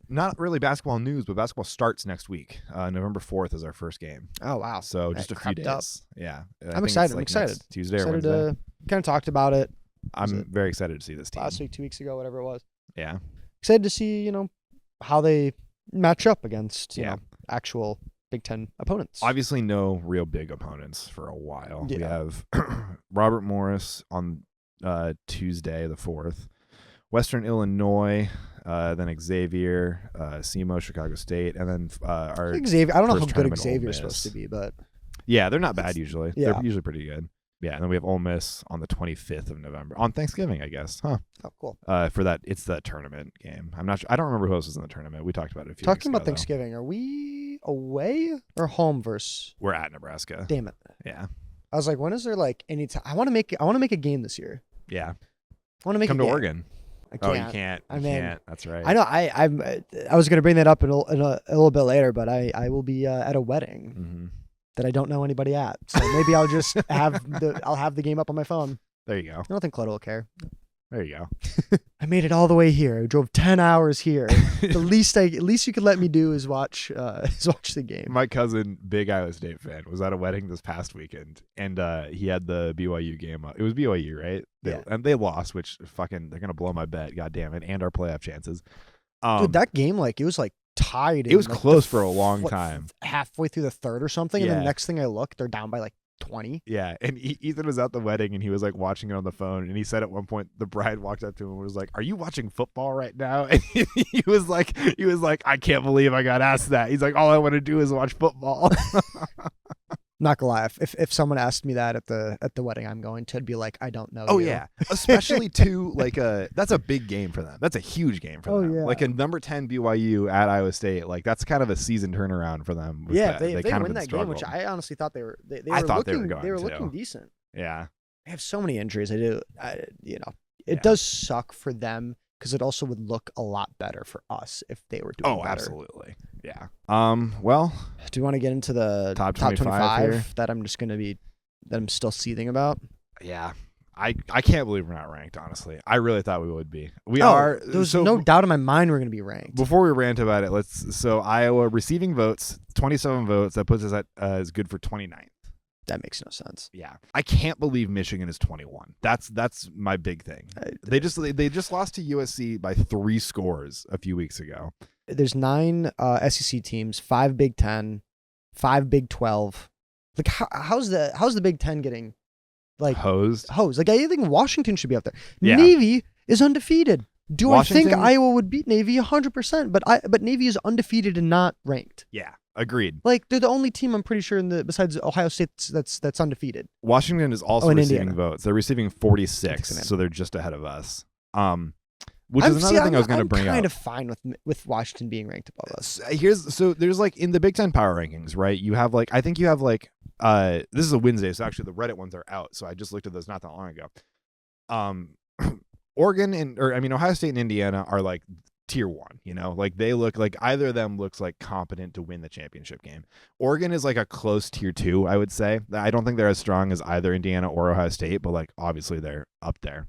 not really basketball news, but basketball starts next week. November 4th is our first game. Oh wow! So just a few days. Up. Yeah, I'm excited. I'm excited. Tuesday or Wednesday. Kind of talked about it. I'm very excited to see this team. Last week, 2 weeks ago, whatever it was. Yeah. Excited to see how they match up against actual Big Ten opponents. Obviously, no real big opponents for a while. Yeah. We have Robert Morris on Tuesday the 4th, Western Illinois, then Xavier, SEMO, Chicago State, and then our Xavier. I don't know how first good tournament, Xavier's supposed to be, but yeah, they're not bad usually. Yeah. They're usually pretty good. Yeah, and then we have Ole Miss on the 25th of November on Thanksgiving, I guess. Huh? Oh, cool. For that, it's the tournament game. I'm not sure. I don't remember who else was in the tournament. We talked about it a few. Talking about weeks ago, Thanksgiving, are we away or home versus? We're at Nebraska. Damn it. Yeah. I was like, when is there like any time? I want to make a game this year. Yeah. I want to make come a to game. Oregon. I can't. Oh, you can't. You can't. That's right. I know. I was gonna bring that up in a little bit later, but I will be at a wedding. Mm-hmm. That I don't know anybody at, so maybe I'll just have the game up on my phone. There you go. I don't think Claude will care. There you go. I made it all the way here. I drove 10 hours here. At least you could let me do is watch the game. My cousin, big Iowa State fan, was at a wedding this past weekend, and he had the BYU game up. It was BYU, right? And they lost, which fucking they're gonna blow my bet. God damn it, and our playoff chances. Dude, that game it was tied. It was close for a long time. Halfway through the third or something, and then the next thing I look, they're down by 20. Yeah, and Ethan was at the wedding and he was watching it on the phone, and he said at one point the bride walked up to him and was like, "Are you watching football right now?" And he was like, "I can't believe I got asked that." He's like, "All I want to do is watch football." Not gonna lie, if someone asked me that at the wedding I'm going to, I'd be like, I don't know. Oh yeah, especially too that's a big game for them. That's a huge game for them. Yeah. Like a number 10 BYU at Iowa State, that's kind of a season turnaround for them. Yeah, they win that game, which I honestly thought they were. I thought they were looking decent. Yeah, they have so many injuries. It does suck for them because it also would look a lot better for us if they were doing better. Absolutely. Yeah. Well, do you want to get into the top 25 that I'm still seething about? Yeah. I can't believe we're not ranked, honestly. I really thought we would be. We are. There's no doubt in my mind we're going to be ranked. Before we rant about it, so Iowa receiving votes, 27 votes. That puts us at is good for 29th. That makes no sense. Yeah, I can't believe Michigan is 21. That's my big thing. They just lost to USC by 3 scores a few weeks ago. There's 9 SEC teams, 5 Big 10, 5 Big 12. How's the Big 10 getting hosed? I think Washington should be up there. Yeah. Navy is undefeated. I think Washington- Iowa would beat Navy 100%? But Navy is undefeated and not ranked. Yeah, agreed. They're the only team I'm pretty sure besides Ohio State that's undefeated. Washington is also in receiving Indiana. votes. They're receiving 46, so they're just ahead of us. Which is another thing I was going to bring up. I'm kind of fine with Washington being ranked above us. There's in the Big Ten power rankings, right? You have I think you have this is a Wednesday, so actually the Reddit ones are out. So I just looked at those not that long ago. Oregon Ohio State and Indiana are tier 1, they look either of them looks competent to win the championship game. Oregon is a close tier 2, I would say. I don't think they're as strong as either Indiana or Ohio State, but obviously they're up there.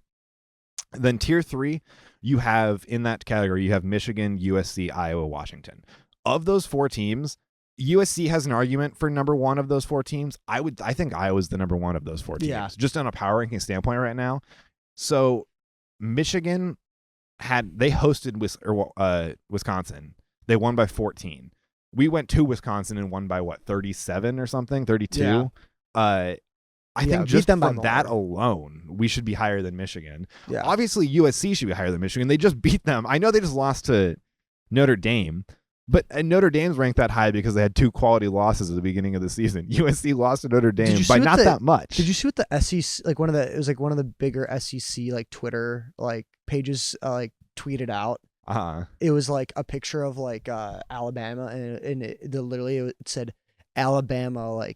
Then tier 3, you have in that category, you have Michigan, USC, Iowa, Washington. Of those 4 teams, USC has an argument for number 1 of those 4 teams. I think Iowa's the number 1 of those 4 teams, just on a power ranking standpoint right now. So Michigan they hosted Wisconsin. They won by 14. We went to Wisconsin and won by 37 or something, 32. Yeah. I think just from that alone, we should be higher than Michigan. Yeah. Obviously, USC should be higher than Michigan. They just beat them. I know they just lost to Notre Dame, but Notre Dame's ranked that high because they had 2 quality losses at the beginning of the season. USC lost to Notre Dame by not that much. Did you see what the SEC it was one of the bigger SEC Twitter pages tweeted out? It was a picture of Alabama and it said Alabama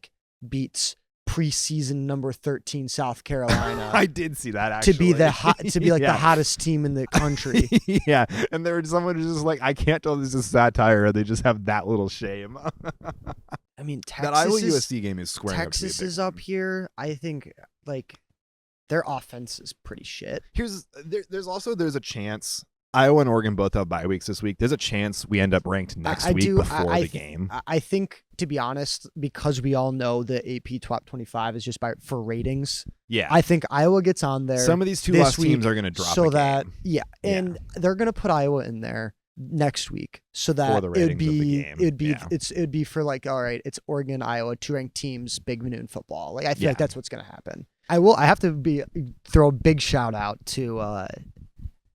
beats preseason number 13 South Carolina. I did see that actually. To be the hottest team in the country. Yeah, and someone was just I can't tell if this is satire or they just have that little shame. I mean, that Iowa USC game is squaring Texas up to be is up here. I think their offense is pretty shit. There's a chance Iowa and Oregon both have bye weeks this week. There's a chance we end up ranked next week before the game. I think, to be honest, because we all know the AP Top 25 is just for ratings. Yeah, I think Iowa gets on there. Some of these 2 lost teams are going to drop. So and they're going to put Iowa in there next week, so that it'd be for all right, it's Oregon, Iowa, 2 ranked teams, big noon football. I feel like that's what's going to happen. I have to throw a big shout out to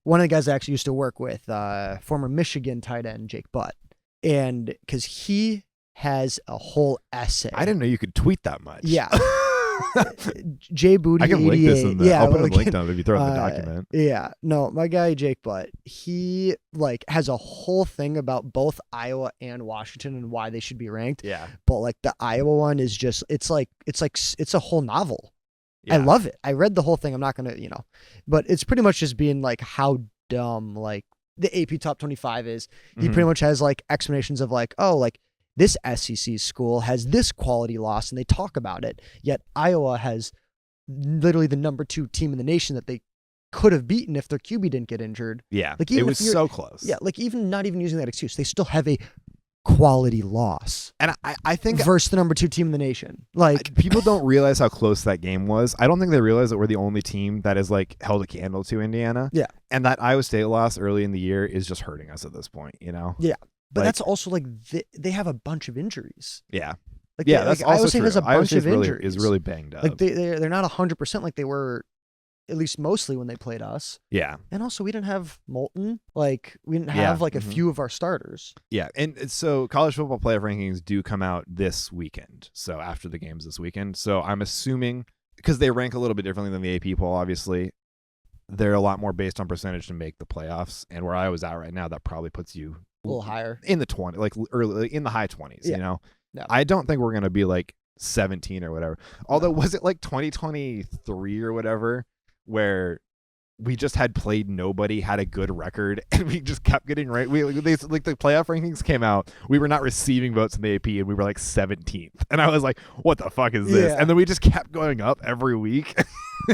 one of the guys I actually used to work with, former Michigan tight end Jake Butt, and because he has a whole essay. I didn't know you could tweet that much. Yeah. J Booty. I can link this in I'll put a link down if you throw it in the document. Yeah. No, my guy Jake Butt, he has a whole thing about both Iowa and Washington and why they should be ranked. Yeah. But the Iowa one is just it's a whole novel. Yeah. I love it. I read the whole thing. I'm not gonna, but it's pretty much just being how dumb the AP Top 25 is. He pretty much has explanations of this SEC school has this quality loss and they talk about it. Yet Iowa has literally the number 2 team in the nation that they could have beaten if their QB didn't get injured. Yeah, like even it was so close. Yeah, like even not even using that excuse, they still have a quality loss. And I think versus the number 2 team in the nation. Like people don't realize how close that game was. I don't think they realize that we're the only team that is like held a candle to Indiana. Yeah, and that Iowa State loss early in the year is just hurting us at this point. Yeah, but that's also like they have a bunch of injuries. Yeah. Like that's also Iowa State true. has a bunch of injuries. Is really banged up. Like they're not 100% like they were, at least mostly when they played us. Yeah. And also we didn't have Moulton. Like we didn't have like a few of our starters. Yeah. And so college football playoff rankings do come out this weekend. So after the games this weekend. So I'm assuming, because they rank a little bit differently than the AP poll, obviously, they're a lot more based on percentage to make the playoffs. And where I was at right now, that probably puts you a little higher in the 20, like early in the high 20s, you know? No. I don't think we're going to be like 17 or whatever. Although, was it like 2023 or whatever, where we just had played nobody, had a good record, and we just kept getting right? They like the playoff rankings came out. We were not receiving votes in the AP, and we were like 17th. And I was like, what the fuck is this? Yeah. And then we just kept going up every week.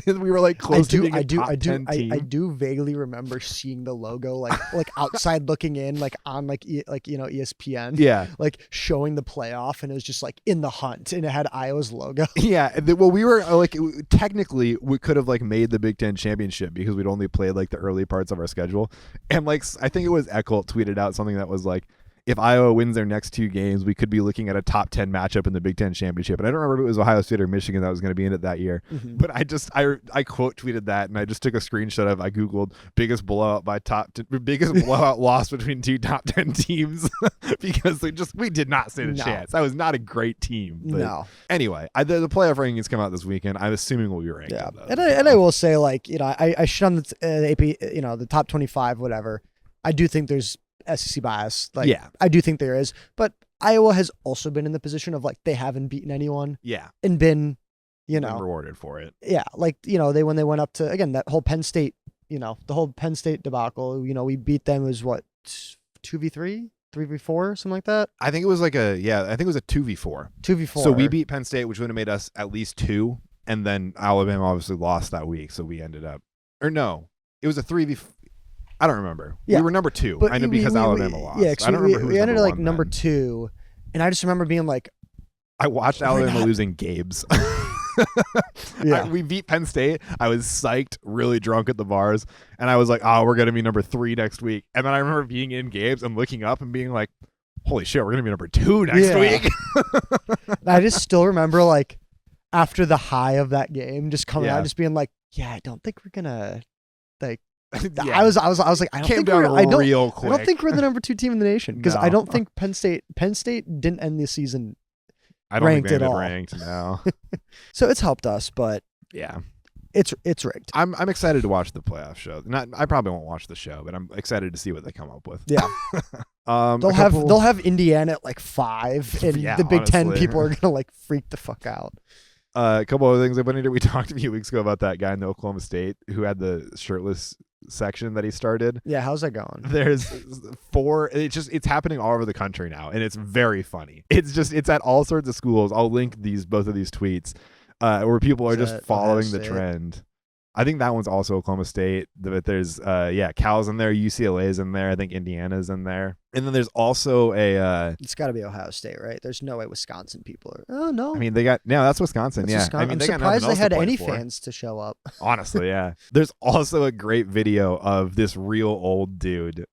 And we were like close to being a top 10 team. I do vaguely remember seeing the logo like outside looking in, like on ESPN. Yeah, like showing the playoff, and it was just like in the hunt, and it had Iowa's logo. Yeah, well, we were like technically we could have like made the Big Ten championship because we'd only played like the early parts of our schedule, and like I think it was Echolt tweeted out something that was like, if Iowa wins their next 2 games, we could be looking at a top 10 matchup in the Big Ten championship. And I don't remember if it was Ohio State or Michigan that was going to be in it that year. Mm-hmm. But I quote tweeted that, and I just took a screenshot of, I Googled biggest blowout loss between 2 top 10 teams because we did not stand a chance. That was not a great team. But no. Anyway, the playoff rankings come out this weekend. I'm assuming we'll be ranked. Yeah. And I will say, like, I shit on the AP, the top 25, whatever. I do think there's SEC bias. Like, yeah, I do think there is, but Iowa has also been in the position of like they haven't beaten anyone. Yeah, and been, been rewarded for it. Yeah, like when they went up to, again, that whole Penn State, the whole Penn State debacle. We beat them as what, 2v3, 3v4, something like that. I think it was like I think it was a 2v4. 2v4. So we beat Penn State, which would have made us at least 2, and then Alabama obviously lost that week, so we ended up, or no, it was a 3v. I don't remember. Yeah. We were number 2. I know because Alabama lost. Yeah, I don't remember who we ended like number 2, and I just remember being like, I watched Alabama losing Gabe's. Yeah, we beat Penn State. I was psyched, really drunk at the bars, and I was like, "Oh, we're gonna be number 3 next week." And then I remember being in Gabe's and looking up and being like, "Holy shit, we're gonna be number 2 next week." I just still remember like after the high of that game, just coming out, just being like, "Yeah, I don't think we're gonna like." Yeah. I was like, I don't think we're the number 2 team in the nation, because I don't think Penn State didn't end the season. I don't think they ended ranked now. So it's helped us, but yeah, it's rigged. I'm excited to watch the playoff show. I probably won't watch the show, but I'm excited to see what they come up with. Yeah. They'll have Indiana at like 5, and the Big Ten people are gonna like freak the fuck out. A couple other things. We talked a few weeks ago about that guy in Oklahoma State who had the shirtless section that he started. Yeah, how's that going? There's 4. It's happening all over the country now, and it's very funny. It's at all sorts of schools. I'll link both of these tweets where people are just following the trend. I think that one's also Oklahoma State, but there's Cal's in there, UCLA's in there, I think Indiana's in there, and then there's also it's got to be Ohio State, right? There's no way Wisconsin people are. Oh no, I mean that's Wisconsin. I mean, I'm surprised they had any fans to show up. Honestly, yeah. There's also a great video of this real old dude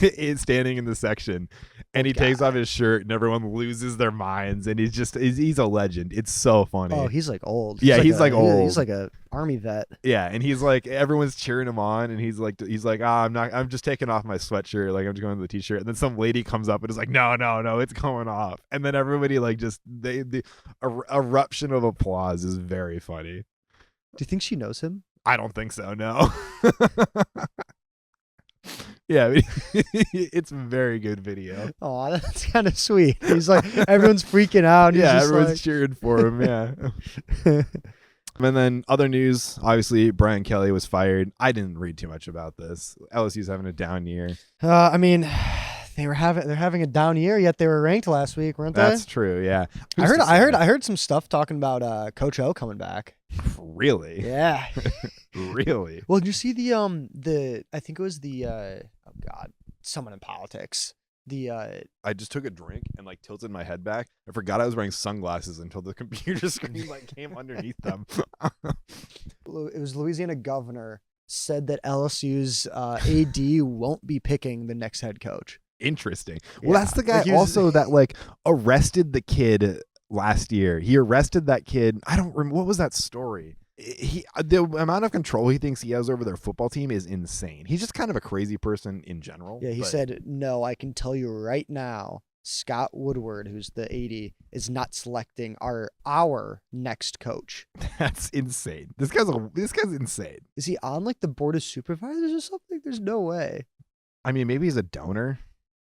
is standing in the section, and he takes off his shirt, and everyone loses their minds, and he's a legend. It's so funny. Oh, he's like old. Yeah, he's like old. He's like a army vet. Yeah, and he's like, everyone's cheering him on, and he's like, I'm just taking off my sweatshirt, like I'm just going to the t-shirt, and then some lady comes up and is like, no, it's going off, and then everybody like just the eruption of applause is very funny. Do you think she knows him? I don't think so. No. Yeah, it's a very good video. Oh, that's kind of sweet. He's like, everyone's freaking out. Yeah, everyone's cheering for him. Yeah. And then other news, obviously, Brian Kelly was fired. I didn't read too much about this. LSU's having a down year. I mean, they're having a down year, yet they were ranked last week, weren't they? That's true. Yeah. I heard some stuff talking about Coach O coming back. Really? Yeah. Really? Well, did you see the I think it was someone in politics. I just took a drink and like tilted my head back. I forgot I was wearing sunglasses until the computer screen like came underneath them. It was Louisiana governor said that LSU's AD won't be picking the next head coach. Interesting. Yeah. Well, that's the guy also that like arrested the kid last year. He arrested that kid. I don't remember. What was that story? The amount of control he thinks he has over their football team is insane. He's just kind of a crazy person in general. Yeah, he said, no, I can tell you right now, Scott Woodward, who's the AD, is not selecting our next coach. That's insane. This guy's insane. Is he on like the board of supervisors or something? There's no way. I mean, maybe he's a donor.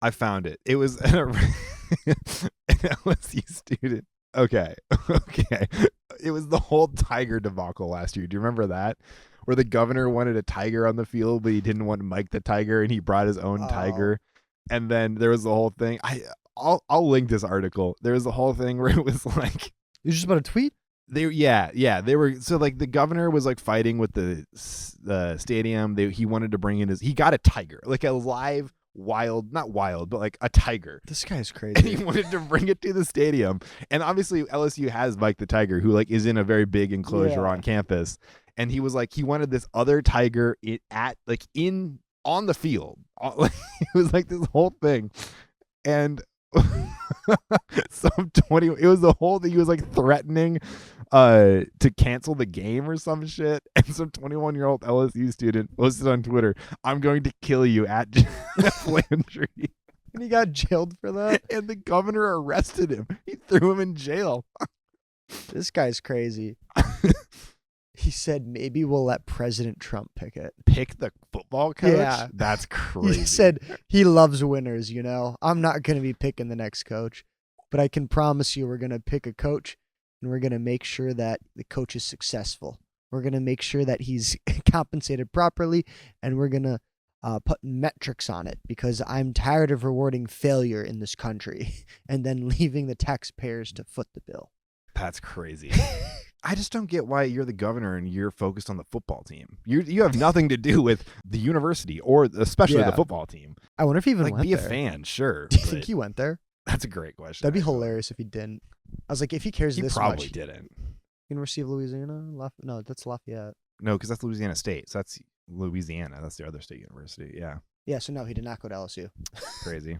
I found it. It was an LSU student. Okay. It was the whole tiger debacle last year. Do you remember that? Where the governor wanted a tiger on the field, but he didn't want Mike the tiger, and he brought his own tiger. And then there was the whole thing. I'll link this article. There was the whole thing where it was like, it was just about a tweet. They were so like the governor was like fighting with the stadium. He wanted to bring in he got a tiger, like a live not wild, but like a tiger. This guy's crazy. And he wanted to bring it to the stadium. And obviously LSU has Mike the tiger, who like is in a very big enclosure on campus. And he was like, he wanted this other tiger on the field. It was like this whole thing. And it was the whole thing. He was like threatening to cancel the game or some shit. And some 21-year-old LSU student posted on Twitter, "I'm going to kill you at Jeff Landry." And he got jailed for that. And the governor arrested him. He threw him in jail. This guy's crazy. He said, maybe we'll let President Trump pick it. Pick the football coach? Yeah. That's crazy. He said he loves winners, you know. I'm not going to be picking the next coach, but I can promise you we're going to pick a coach, and we're going to make sure that the coach is successful. We're going to make sure that he's compensated properly, and we're going to put metrics on it, because I'm tired of rewarding failure in this country and then leaving the taxpayers to foot the bill. That's crazy. I just don't get why you're the governor and you're focused on the football team. You have nothing to do with the university or especially the football team. I wonder if he even like, went be there. A fan, sure. Do you think he went there? That's a great question. That'd be hilarious if he didn't. I was like, if he cares this much. He probably didn't. University of Louisiana? No, that's Lafayette. No, because that's Louisiana State. So that's Louisiana. That's the other state university. Yeah. Yeah, so no, he did not go to LSU. Crazy.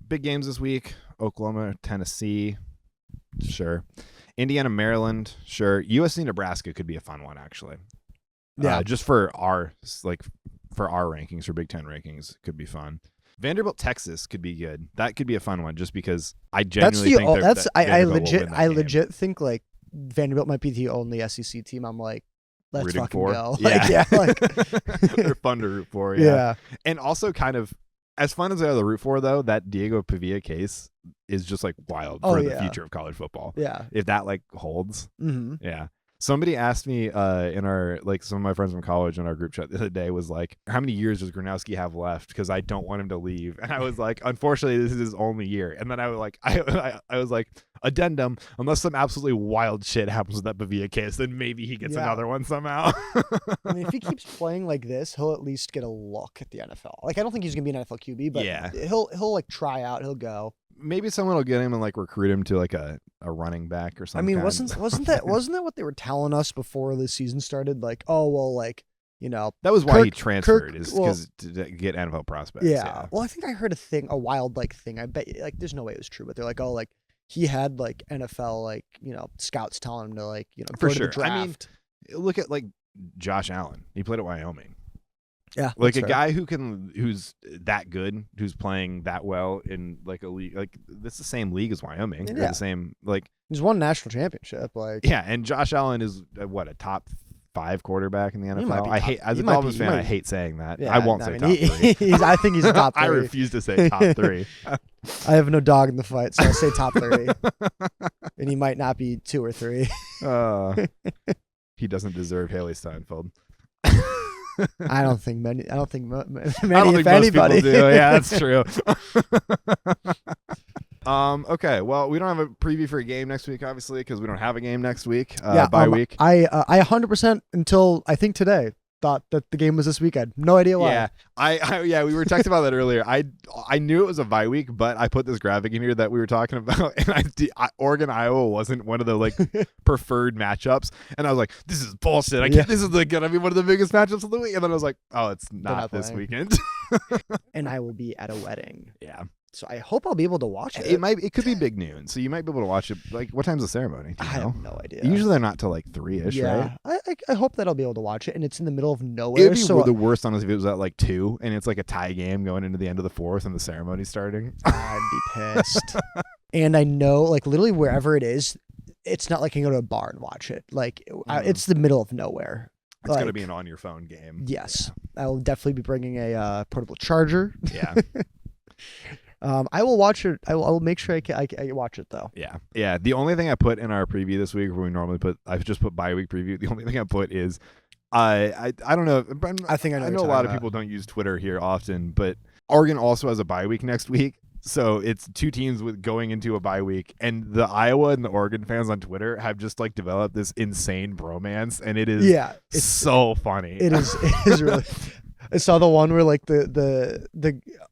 Big games this week. Oklahoma, Tennessee. Sure. Indiana, Maryland. Sure. USC, Nebraska could be a fun one, actually. Yeah. Just for our rankings, for Big Ten rankings, could be fun. Vanderbilt, Texas could be good. That could be a fun one, just because I genuinely think I legit think like Vanderbilt might be the only SEC team I'm like, let's rooting fucking for. go. Yeah. Like, they're fun to root for. Yeah. And also kind of as fun as they are to root for, though, that Diego Pavia case is just like wild for the future of college football. Yeah. If that like holds. Mm-hmm. Yeah. Somebody asked me in our, like some of my friends from college in our group chat the other day was like, how many years does Gronowski have left? Because I don't want him to leave. And I was like, unfortunately, this is his only year. And then I was like, I was like, addendum, unless some absolutely wild shit happens with that Pavia case, then maybe he gets another one somehow. I mean, if he keeps playing like this, he'll at least get a look at the NFL. Like, I don't think he's going to be an NFL QB, but he'll like try out, he'll go. Maybe someone will get him and like recruit him to like a running back or something. I mean, wasn't that what they were telling us before the season started? Like, oh well, like, you know, that was why he transferred is because to get NFL prospects. Yeah. Well, I think I heard a wild like thing. I bet like there's no way it was true, but they're like, oh, like he had like NFL like, you know, scouts telling him to like, you know, for go sure. to the draft. I mean, look at like Josh Allen. He played at Wyoming. Yeah, like a guy who's that good, who's playing that well in like a league, like that's the same league as Wyoming. Yeah. They're the same, like he's won a national championship. Like and Josh Allen is a top 5 quarterbaff in the NFL. I hate as a Dolphins fan. I hate saying that. Yeah, I won't say top 3. I think he's a top 3. I refuse to say top 3. I have no dog in the fight, so I'll say top 30. And he might not be 2 or 3. He doesn't deserve Haley Steinfeld. I don't think many. I don't think many. I don't if think most anybody. people do. Yeah, that's true. Okay. Well, we don't have a preview for a game next week, obviously, because we don't have a game next week. Bye week. I 100% until I think today thought that the game was this weekend. No idea why. Yeah, we were texting about that earlier. I knew it was a bye week, but I put this graphic in here that we were talking about, and Oregon Iowa wasn't one of the like preferred matchups, and I was like, this is bullshit. This is like gonna be one of the biggest matchups of the week, and then I was like, oh, it's not this weekend. And I will be at a wedding. Yeah. So I hope I'll be able to watch it. It could be big noon, so you might be able to watch it. Like, what time's the ceremony? I have no idea. Usually they're not till like 3-ish, right? I hope that I'll be able to watch it, and it's in the middle of nowhere. It'd be the worst, honestly, if it was at like 2, and it's like a tie game going into the end of the 4th, and the ceremony's starting. I'd be pissed. And I know, like, literally wherever it is, it's not like I can go to a bar and watch it. Like, it's the middle of nowhere. It's like, going to be an on-your-phone game. Yes. Yeah. I will definitely be bringing a portable charger. Yeah. I will watch it. I will make sure I watch it, though. Yeah. The only thing I put in our preview this week, where we normally put, I've just put bye week preview. The only thing I put is, I don't know. I know a lot of people don't use Twitter here often, but Oregon also has a bye week next week. So it's 2 teams with going into a bye week, and the Iowa and the Oregon fans on Twitter have just like developed this insane bromance, and it is it's so funny. It is really. I saw the one where like the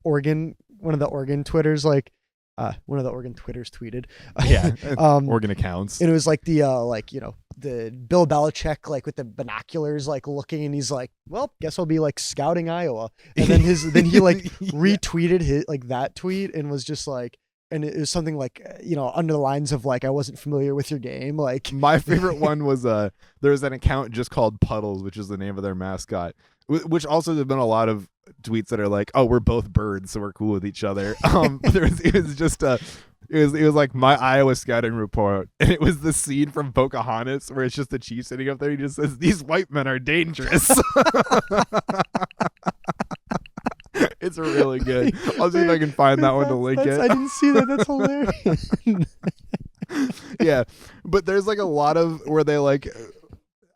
Oregon, one of the Oregon Twitters like one of the Oregon Twitters tweeted. Oregon accounts. And it was like the like, you know, the Bill Belichick like with the binoculars like looking, and he's like, well, guess I'll be like scouting Iowa. And then then he like retweeted his like that tweet and was just like, and it was something like, you know, under the lines of like, I wasn't familiar with your game. Like, my favorite one was there was an account just called Puddles, which is the name of their mascot, which also there's been a lot of tweets that are like, oh, we're both birds, so we're cool with each other. It was like my Iowa scouting report, and it was the scene from Pocahontas where it's just the chief sitting up there. He just says, "These white men are dangerous." It's really good. I'll see if I can find that one to link it. I didn't see that. That's hilarious. Yeah, but there's like a lot of where they like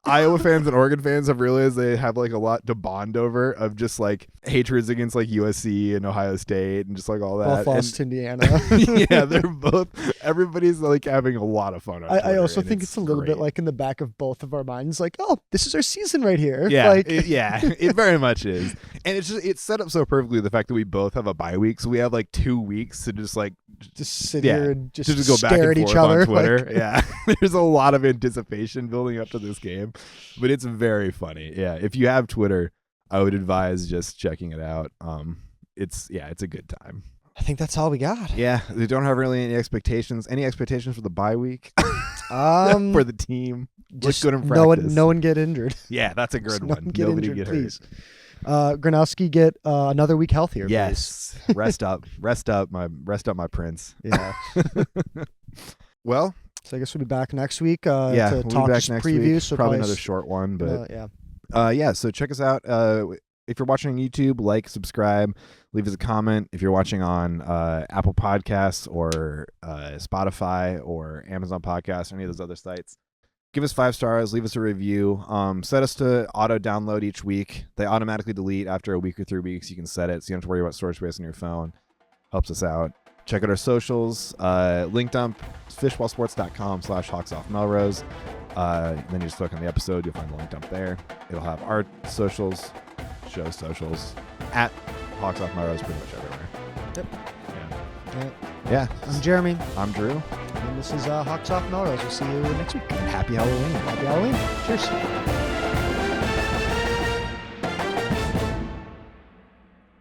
Iowa fans and Oregon fans have realized they have like a lot to bond over of just like hatreds against like USC and Ohio State and just like all that. Both lost to Indiana. Yeah, they're both. Everybody's like having a lot of fun. I also think it's a little bit like in the back of both of our minds, like, oh, this is our season right here. Yeah, like, it very much is, and it's set up so perfectly. The fact that we both have a bye week, so we have like 2 weeks to just sit here and just go back stare and at each forth other on Twitter. Like, yeah, there's a lot of anticipation building up to this game, but it's very funny. Yeah, if you have Twitter, I would advise just checking it out. It's a good time. I think that's all we got. Yeah, we don't have really any expectations. Any expectations for the bye week? For the team, just look good in practice. No one get injured. Yeah, that's a good one. Nobody get please. Gronowski get another week healthier. Yes, please. rest up, my prince. Yeah. Well, so I guess we'll be back next week. We'll to talk be back next preview. week. So probably another short one, but yeah. So check us out. If you're watching on YouTube, like, subscribe, leave us a comment. If you're watching on Apple Podcasts or Spotify or Amazon Podcasts or any of those other sites, give us 5 stars, leave us a review. Set us to auto download each week. They automatically delete after a week or 3 weeks. You can set it so you don't have to worry about storage space on your phone. Helps us out. Check out our socials. Link dump, fishballsports.com/HawksOffMelrose. Then you just click on the episode. You'll find the link dump there. It'll have our socials, show socials, at Hawks Off Melrose, pretty much everywhere. Yep. Yeah. I'm Jeremy. I'm Drew. And this is Hawks Off Melrose. We'll see you next week. Happy Halloween. Happy Halloween. Cheers.